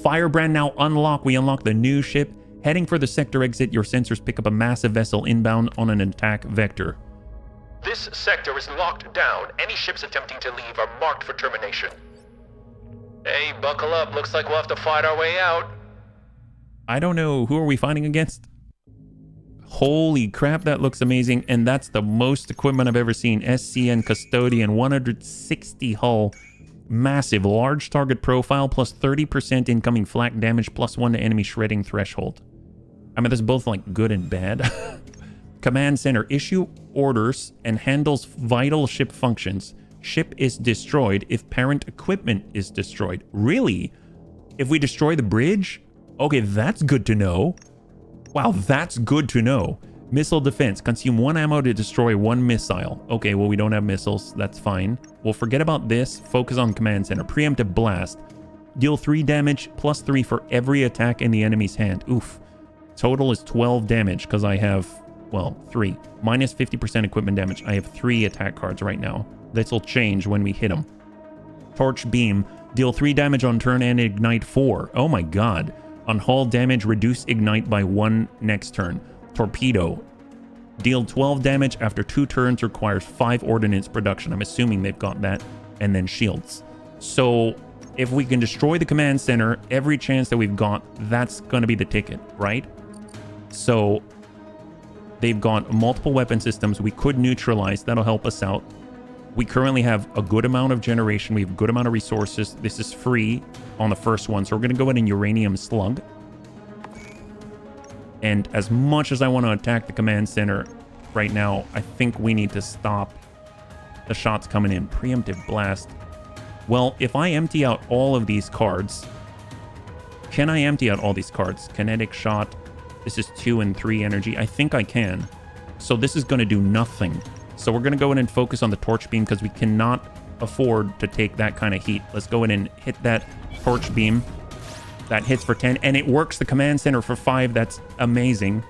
Firebrand now unlocked. We unlock the new ship. Heading for the sector exit, your sensors pick up a massive vessel inbound on an attack vector. This sector is locked down. Any ships attempting to leave are marked for termination. Hey, buckle up. Looks like we'll have to fight our way out. I don't know. Who are we fighting against? Holy crap, that looks amazing. And that's the most equipment I've ever seen. SCN Custodian, 160 hull. Massive. Large target profile, plus 30% incoming flak damage, plus 1 to enemy shredding threreshold. I mean, that's both like good and bad. Command center, issue orders and handles vital ship functions. Ship is destroyed if parent equipment is destroyed. Really? If we destroy the bridge? Okay, that's good to know. Wow, that's good to know. Missile defense. Consume 1 ammo to destroy 1 missile. Okay, well, we don't have missiles. That's fine. We'll forget about this. Focus on command center. Preemptive blast. Deal 3 damage plus 3 for every attack in the enemy's hand. Oof. Total is 12 damage because I have, well, 3. Minus 50% equipment damage. I have 3 attack cards right now. This will change when we hit them. Torch beam. Deal 3 damage on turn and ignite 4. Oh my god. On hull damage, reduce ignite by 1 next turn. Torpedo. Deal 12 damage after 2 turns, requires 5 ordnance production. I'm assuming they've got that. And then shields. So if we can destroy the command center, every chance that we've got, that's going to be the ticket, right? So they've got multiple weapon systems we could neutralize. That'll help us out. We currently have a good amount of generation. We have a good amount of resources. This is free on the first one. So we're going to go in uranium slug. And as much as I want to attack the command center right now, I think we need to stop the shots coming in. Preemptive blast. Well, if I empty out all of these cards, can I empty out all these cards? Kinetic shot. This is 2 and 3 energy. I think I can. So this is going to do nothing. So we're going to go in and focus on the torch beam because we cannot afford to take that kind of heat. Let's go in and hit that torch beam. That hits for 10 and it works the command center for 5. That's amazing.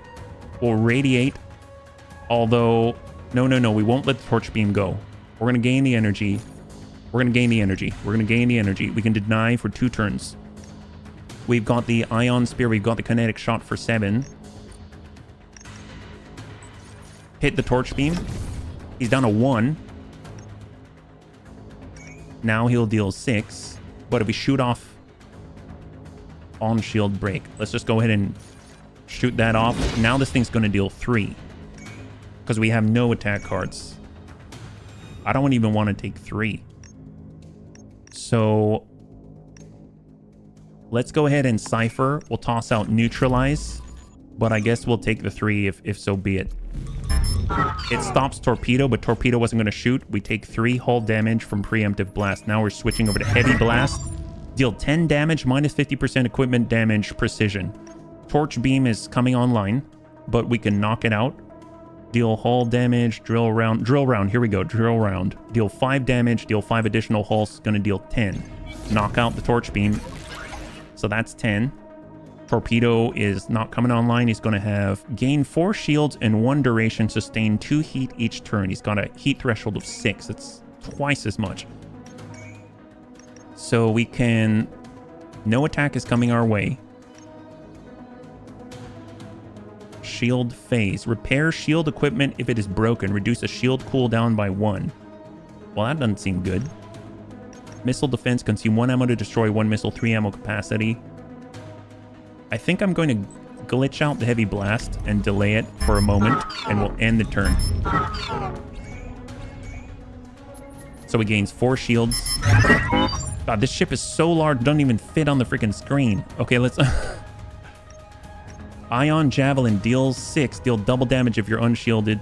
We'll radiate. Although, no, we won't let the torch beam go. We're going to gain the energy. We're going to gain the energy. We're going to gain the energy. We can deny for 2 turns. We've got the ion spear. We've got the kinetic shot for 7. Hit the torch beam. He's down to 1. Now he'll deal 6. But if we shoot off on shield break, let's just go ahead and shoot that off. Now this thing's going to deal 3. Because we have no attack cards. I don't even want to take 3. So let's go ahead and cipher. We'll toss out neutralize. But I guess we'll take the 3 if so be it. It stops torpedo, but torpedo wasn't going to shoot. We take 3 hull damage from preemptive blast. Now we're switching over to heavy blast. Deal 10 damage, minus 50% equipment damage, precision. Torch beam is coming online, but we can knock it out. Deal hull damage, drill round. Here we go, drill round. Deal 5 damage, deal 5 additional hulls, going to deal 10. Knock out the torch beam. So that's 10. Torpedo is not coming online. He's going to have gain 4 shields and 1 duration, sustain 2 heat each turn. He's got a heat threshold of 6. It's twice as much. So we can... No attack is coming our way. Shield phase. Repair shield equipment if it is broken. Reduce a shield cooldown by 1. Well, that doesn't seem good. Missile defense. Consume 1 ammo to destroy 1 missile. 3 ammo capacity. I think I'm going to glitch out the heavy blast and delay it for a moment, and we'll end the turn. So he gains 4 shields. God, this ship is so large, it doesn't even fit on the freaking screen. Okay, let's... Ion Javelin deals 6. Deal double damage if you're unshielded.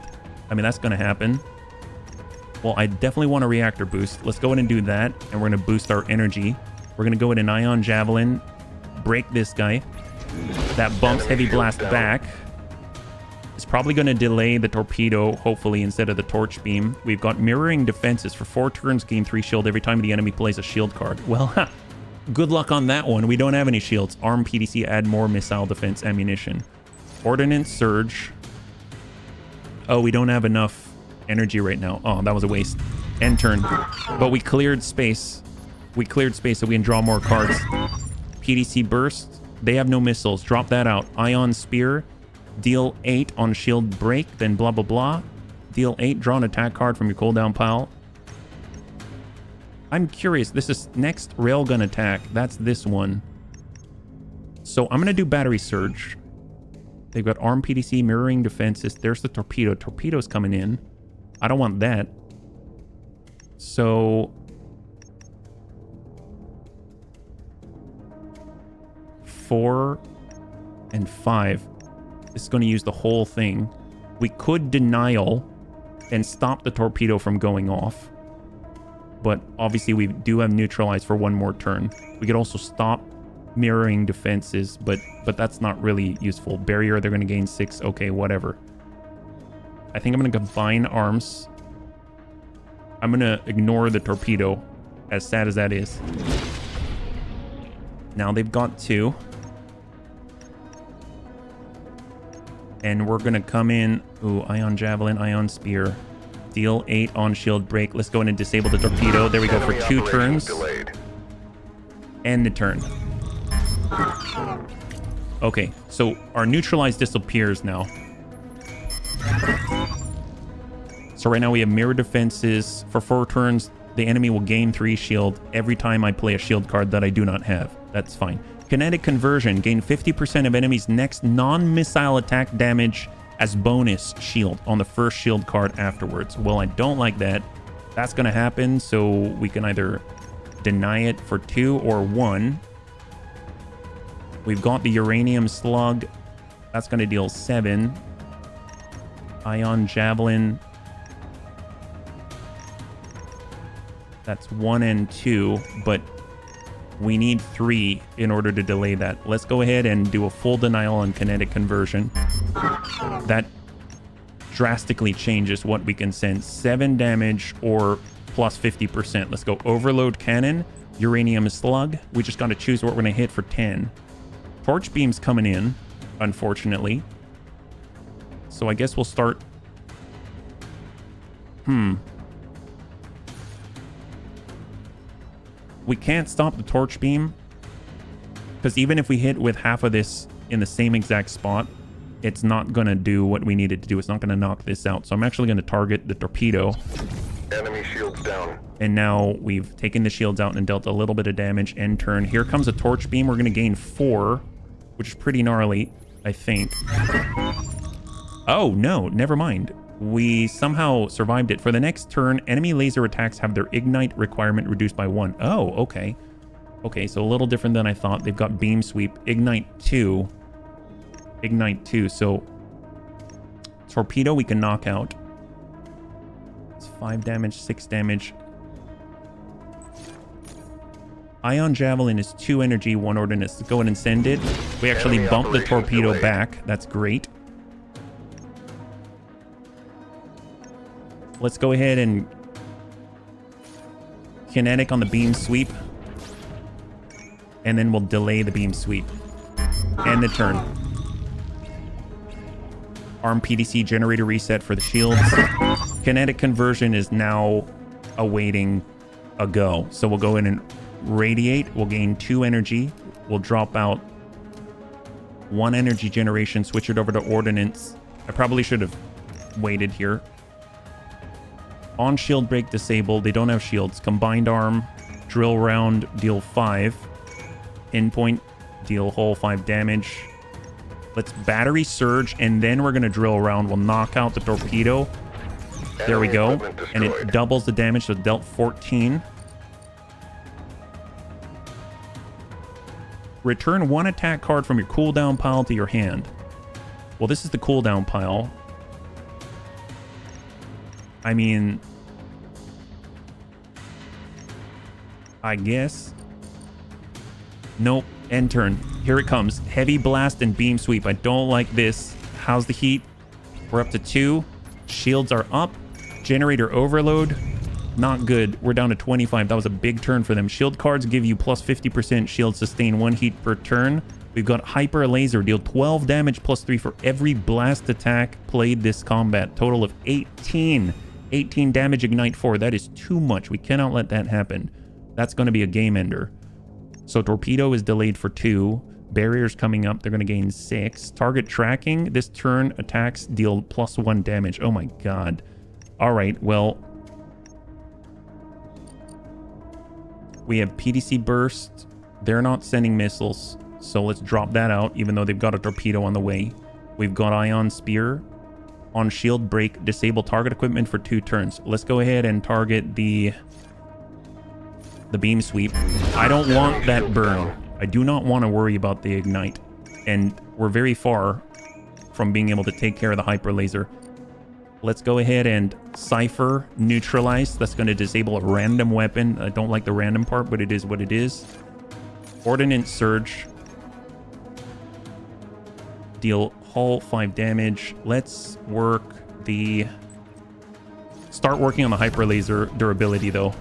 I mean, that's going to happen. Well, I definitely want a reactor boost. Let's go ahead and do that, and we're going to boost our energy. We're going to go in an Ion Javelin. Break this guy. That bumps heavy blast back. It's probably going to delay the torpedo, hopefully, instead of the torch beam. We've got mirroring defenses. For 4 turns, gain 3 shield every time the enemy plays a shield card. Well, good luck on that one. We don't have any shields. Arm PDC, add more missile defense ammunition. Ordnance surge. Oh, we don't have enough energy right now. Oh, that was a waste. End turn. But we cleared space. We cleared space so we can draw more cards. PDC burst. They have no missiles. Drop that out. Ion spear. Deal 8 on shield break. Then blah, blah, blah. Deal 8. Draw an attack card from your cooldown pile. I'm curious. This is next railgun attack. That's this one. So I'm going to do battery surge. They've got arm PDC, mirroring defenses. There's the torpedo. Torpedo's coming in. I don't want that. So... 4 and 5. This is going to use the whole thing. We could denial and stop the torpedo from going off. But obviously we do have neutralized for one more turn. We could also stop mirroring defenses, but that's not really useful. Barrier, they're going to gain 6. Okay, whatever. I think I'm going to combine arms. I'm going to ignore the torpedo, as sad as that is. Now they've got 2. And we're going to come in. Ooh, Ion Javelin, Ion Spear. Deal 8 on shield break. Let's go in and disable the torpedo. There we go for 2 turns. Delayed. End the turn. Okay, so our neutralize disappears now. So right now we have mirror defenses. For 4 turns, the enemy will gain 3 shield every time I play a shield card that I do not have. That's fine. Kinetic conversion. Gain 50% of enemy's next non-missile attack damage as bonus shield on the first shield card afterwards. Well, I don't like that. That's going to happen, so we can either deny it for 2 or 1. We've got the uranium slug. That's going to deal 7. Ion javelin. That's 1 and 2, but we need 3 in order to delay that. Let's go ahead and do a full denial on kinetic conversion. That drastically changes what we can send. 7 damage or plus 50%. Let's go overload cannon, uranium slug. We just got to choose what we're going to hit for 10. Torch beam's coming in, unfortunately. So I guess we'll start... We can't stop the torch beam, because even if we hit with half of this in the same exact spot, it's not going to do what we needed to do. It's not going to knock this out. So I'm actually going to target the torpedo. Enemy shields down. And now we've taken the shields out and dealt a little bit of damage. End turn. Here comes a torch beam. We're going to gain 4, which is pretty gnarly, I think. Oh, no, never mind. We somehow survived it. For the next turn, enemy laser attacks have their ignite requirement reduced by 1. Oh, okay. Okay, so a little different than I thought. They've got beam sweep, ignite 2. Ignite 2. So torpedo we can knock out. It's 5 damage, 6 damage. Ion javelin is 2 energy, 1 ordnance. Let's go ahead and send it. We actually Enemy bumped the operations torpedo delayed. back. That's great. Let's go ahead and kinetic on the beam sweep. And then we'll delay the beam sweep. End the turn. Arm PDC generator reset for the shields. Kinetic conversion is now awaiting a go. So we'll go in and radiate. We'll gain 2 energy. We'll drop out 1 energy generation, switch it over to ordnance. I probably should have waited here. On shield break disabled. They don't have shields. Combined arm, drill round, deal 5. Endpoint, deal whole 5 damage. Let's battery surge, and then we're going to drill round. We'll knock out the torpedo. There we Enemy go. equipment And it destroyed. doubles the damage, so it dealt 14. Return 1 attack card from your cooldown pile to your hand. Well, this is the cooldown pile. I mean, I guess. Nope. End turn. Here it comes. Heavy blast and beam sweep. I don't like this. How's the heat? We're up to 2. Shields are up. Generator overload. Not good. We're down to 25. That was a big turn for them. Shield cards give you plus 50% shield sustain 1 heat per turn. We've got hyper laser. Deal 12 damage plus 3 for every blast attack played this combat. Total of 18. 18 damage, ignite 4. That is too much. We cannot let that happen. That's going to be a game ender. So torpedo is delayed for 2. Barriers coming up. They're going to gain 6. Target tracking. This turn attacks deal plus 1 damage. Oh my god. All right. Well, we have PDC burst. They're not sending missiles. So let's drop that out, even though they've got a torpedo on the way. We've got ion spear. On shield break, disable target equipment for 2 turns. Let's go ahead and target the beam sweep. I don't want that burn. I do not want to worry about the ignite. And we're very far from being able to take care of the hyper laser. Let's go ahead and Cipher neutralize. That's going to disable a random weapon. I don't like the random part, but it is what it is. Ordnance Surge. Deal hull 5 damage. Let's work the... Start working on the Hyper Laser durability, though.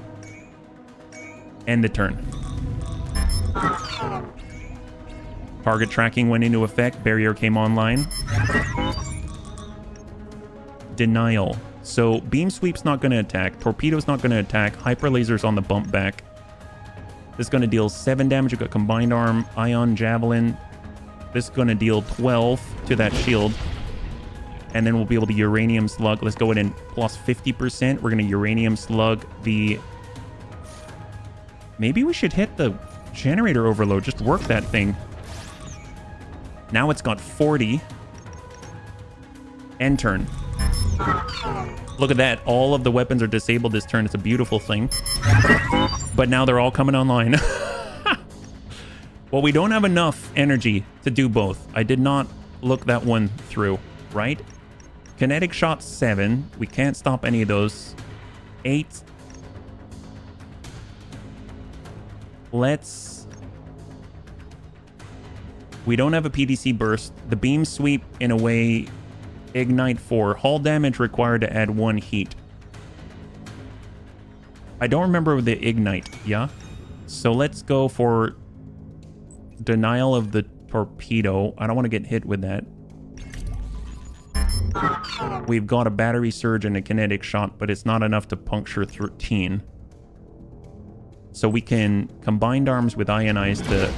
End the turn. Target tracking went into effect. Barrier came online. Denial. So beam sweep's not going to attack. Torpedo's not going to attack. Hyper laser's on the bump back. This is going to deal 7 damage. We've got combined arm, ion javelin. This is going to deal 12 to that shield. And then we'll be able to uranium slug. Let's go ahead and plus 50%. We're going to uranium slug the... Maybe we should hit the generator overload. Just work that thing. Now it's got 40. End turn. Look at that. All of the weapons are disabled this turn. It's a beautiful thing. But now they're all coming online. Well, we don't have enough energy to do both. I did not look that one through, right? Kinetic shot 7. We can't stop any of those. 8. We don't have a PDC burst. The beam sweep, in a way... Ignite 4. Hull damage required to add 1 heat. I don't remember the ignite, yeah? So let's go for denial of the torpedo. I don't want to get hit with that. We've got a battery surge and a kinetic shot, but it's not enough to puncture 13. So we can combine arms with ionize to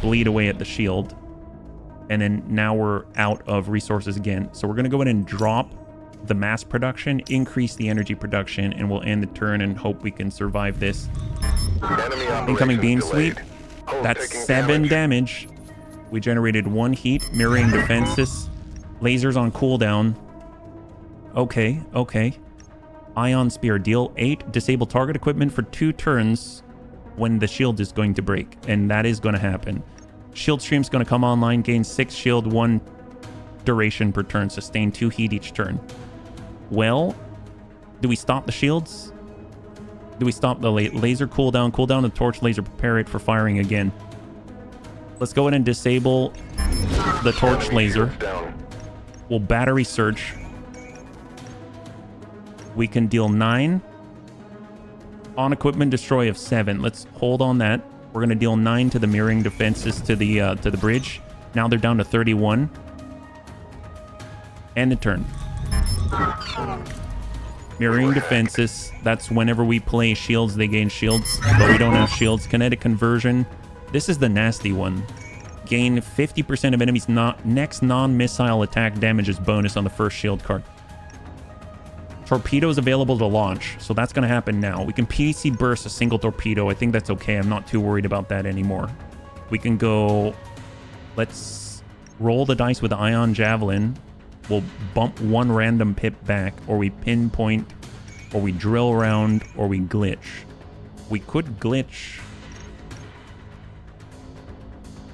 bleed away at the shield. And then now we're out of resources again. So we're going to go ahead and drop the mass production, increase the energy production, and we'll end the turn and hope we can survive this. Incoming beam sweep. That's 7 damage. We generated 1 heat, mirroring defenses. Lasers on cooldown. Okay, okay. Ion spear, deal 8. Disable target equipment for 2 turns when the shield is going to break. And that is going to happen. Shield stream's going to come online, gain 6 shield, 1 duration per turn, sustain 2 heat each turn. Well, do we stop the shields? Do we stop the laser cooldown? Cool down the torch laser, prepare it for firing again. Let's go ahead and disable the torch laser. We'll battery surge. We can deal 9. On equipment destroy of 7. Let's hold on that. We're going to deal 9 to the mirroring defenses to the bridge. Now they're down to 31. And the turn. Mirroring defenses. That's whenever we play shields, they gain shields. But we don't have shields. Kinetic conversion. This is the nasty one. Gain 50% of enemies' next non-missile attack damages bonus on the first shield card. Torpedo is available to launch, so that's going to happen now. We can PDC burst a single torpedo. I think that's okay. I'm not too worried about that anymore. We can go... Let's roll the dice with the ion javelin. We'll bump 1 random pip back, or we pinpoint, or we drill around, or we glitch. We could glitch.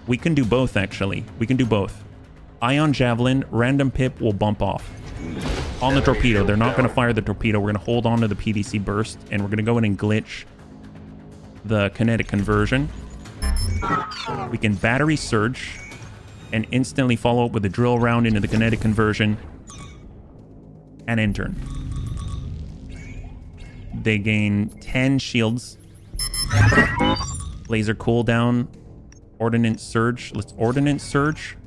We can do both, actually. We can do both. Ion javelin, random pip will bump off. On the torpedo. They're not going to fire the torpedo. We're going to hold on to the PDC burst, and we're going to go in and glitch the kinetic conversion. We can battery surge and instantly follow up with a drill round into the kinetic conversion and end turn. They gain 10 shields. Laser cooldown. Ordnance surge. Let's ordnance surge.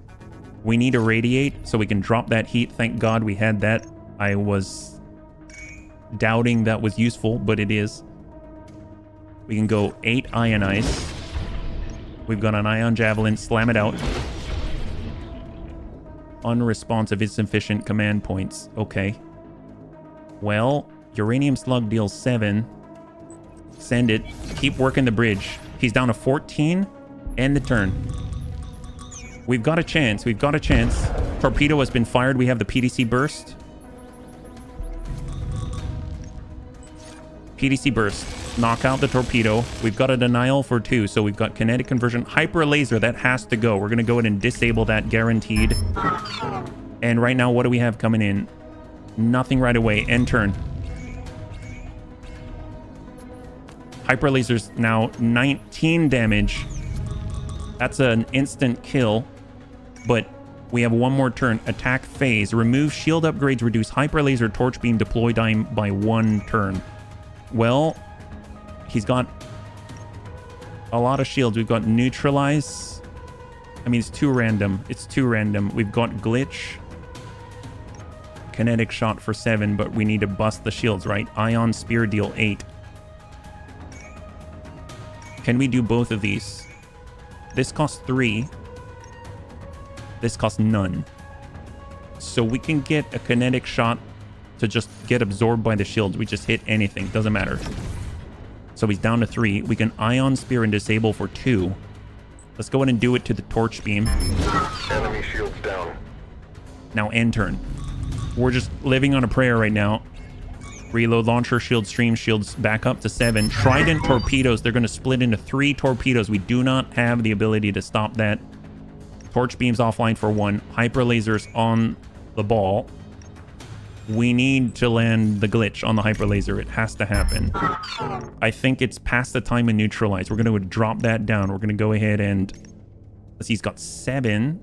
We need to radiate so we can drop that heat. Thank God we had that. I was doubting that was useful, but it is. We can go 8 ionize. We've got an ion javelin. Slam it out. Unresponsive, insufficient command points. Okay. Well, uranium slug deals 7. Send it. Keep working the bridge. He's down to 14. End the turn. We've got a chance. We've got a chance. Torpedo has been fired. We have the PDC burst. PDC burst. Knock out the torpedo. We've got a denial for 2. So we've got kinetic conversion. Hyper laser. That has to go. We're going to go ahead and disable that guaranteed. And right now, what do we have coming in? Nothing right away. End turn. Hyper lasers now 19 damage. That's an instant kill. But we have one more turn. Attack phase. Remove shield upgrades. Reduce hyper laser torch beam deploy time by 1 turn. Well, he's got a lot of shields. We've got neutralize. I mean, it's too random. It's too random. We've got glitch. Kinetic shot for 7, but we need to bust the shields, right? Ion spear deal 8. Can we do both of these? This costs 3. This costs none. So we can get a kinetic shot to just get absorbed by the shields. We just hit anything. Doesn't matter. So he's down to 3. We can ion spear and disable for 2. Let's go ahead and do it to the torch beam. Enemy shields down. Now end turn. We're just living on a prayer right now. Reload launcher, shield stream, shields back up to 7. Trident torpedoes. They're going to split into 3 torpedoes. We do not have the ability to stop that. Torch beams offline for 1. Hyper lasers on the ball. We need to land the glitch on the hyper laser. It has to happen. I think it's past the time of neutralize. We're going to drop that down. We're going to go ahead and... Let's see, he's got 7.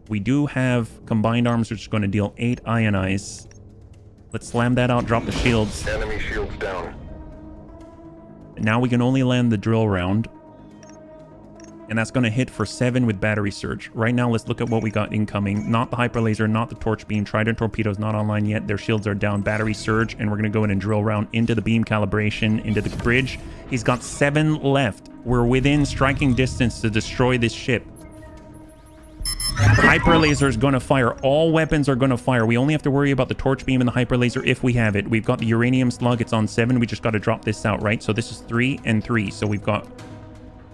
We do have combined arms, which is going to deal 8 ionize. Let's slam that out, drop the shields. Enemy shields down. Now we can only land the drill round. And that's going to hit for 7 with battery surge. Right now, let's look at what we got incoming. Not the hyper laser, not the torch beam. Trident torpedoes not online yet. Their shields are down. Battery surge. And we're going to go in and drill round into the beam calibration, into the bridge. He's got 7 left. We're within striking distance to destroy this ship. Hyper laser is going to fire. All weapons are going to fire. We only have to worry about the torch beam and the hyper laser if we have it. We've got the uranium slug. It's on 7. We just got to drop this out, right? So this is 3 and 3. So we've got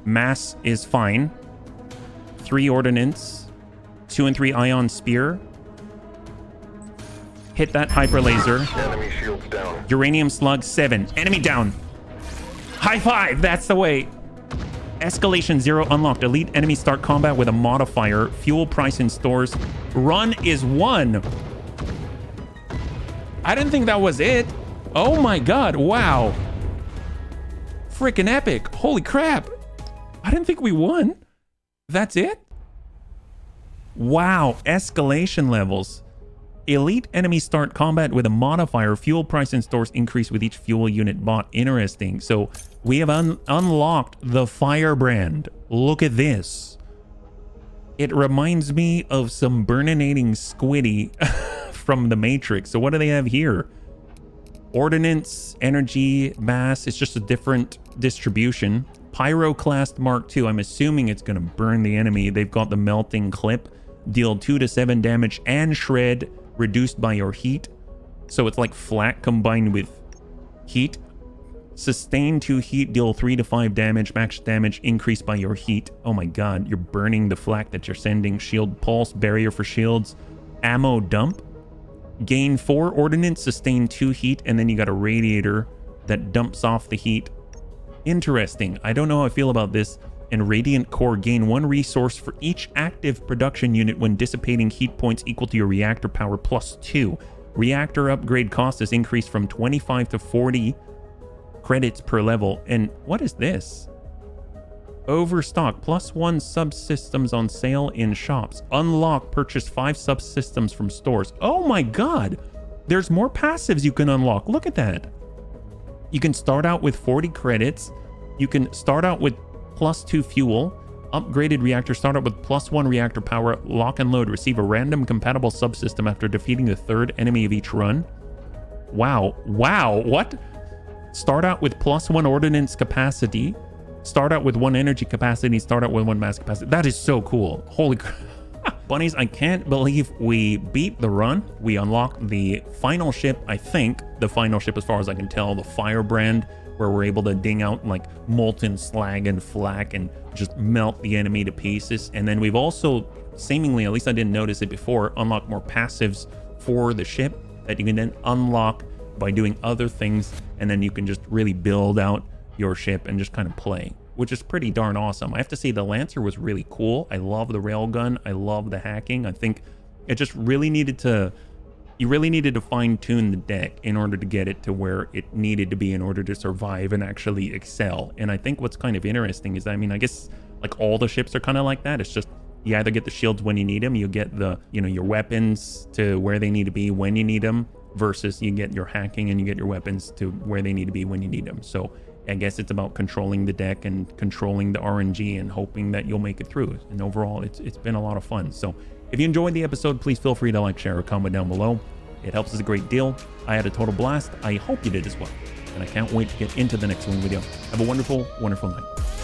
mass is fine. 3 ordnance. 2 and 3 ion spear. Hit that hyper laser. Enemy shields down. Uranium slug 7. Enemy down. High five. That's the way. Escalation 0 unlocked. Elite enemies start combat with a modifier. Fuel price in stores. Run is 1. I didn't think that was it. Oh my god. Wow. Freaking epic. Holy crap. I didn't think we won. That's it? Wow. Escalation levels. Elite enemies start combat with a modifier. Fuel price in stores increase with each fuel unit bought. Interesting. So we have unlocked the firebrand. Look at this. It reminds me of some burninating squiddy from the Matrix. So what do they have here? Ordnance, energy, mass. It's just a different distribution. Pyroclast Mark II. I'm assuming it's going to burn the enemy. They've got the melting clip. Deal 2 to 7 damage and shred reduced by your heat. So it's like flak combined with heat. Sustain 2 heat, deal 3 to 5 damage. Max damage increased by your heat. Oh my god, you're burning the flak that you're sending. Shield pulse, barrier for shields. Ammo dump. Gain 4 ordnance, sustain 2 heat, and then you got a radiator that dumps off the heat. Interesting. I don't know how I feel about this. And Radiant Core, gain 1 resource for each active production unit when dissipating heat points equal to your reactor power plus 2. Reactor upgrade cost is increased from 25 to 40 credits per level. And what is this? Overstock, plus 1 subsystems on sale in shops. Unlock, purchase 5 subsystems from stores. Oh my god! There's more passives you can unlock. Look at that. You can start out with 40 credits. You can start out with plus 2 fuel. Upgraded reactor, start out with plus 1 reactor power. Lock and load, receive a random compatible subsystem after defeating the 3rd enemy of each run. Wow. Wow, what? Start out with plus 1 ordnance capacity. Start out with 1 energy capacity. Start out with 1 mass capacity. That is so cool. Holy crap. Bunnies, I can't believe we beat the run. We unlocked the final ship, I think. The final ship, as far as I can tell, the Firebrand, where we're able to ding out like molten slag and flak and just melt the enemy to pieces. And then we've also, seemingly, at least I didn't notice it before, unlocked more passives for the ship that you can then unlock by doing other things. And then you can just really build out your ship and just kind of play, which is pretty darn awesome. I have to say the Lancer was really cool. I love the railgun. I love the hacking. I think it just really needed to you really needed to fine tune the deck in order to get it to where it needed to be in order to survive and actually excel. And I think what's kind of interesting is, I mean, I guess like all the ships are kind of like that. It's just you either get the shields when you need them, you get the, you know, your weapons to where they need to be when you need them, versus you get your hacking and you get your weapons to where they need to be when you need them. So I guess it's about controlling the deck and controlling the RNG and hoping that you'll make it through. And overall, it's been a lot of fun. So if you enjoyed the episode, please feel free to like, share, or comment down below. It helps us a great deal. I had a total blast. I hope you did as well. And I can't wait to get into the next one with you. Have a wonderful, wonderful night.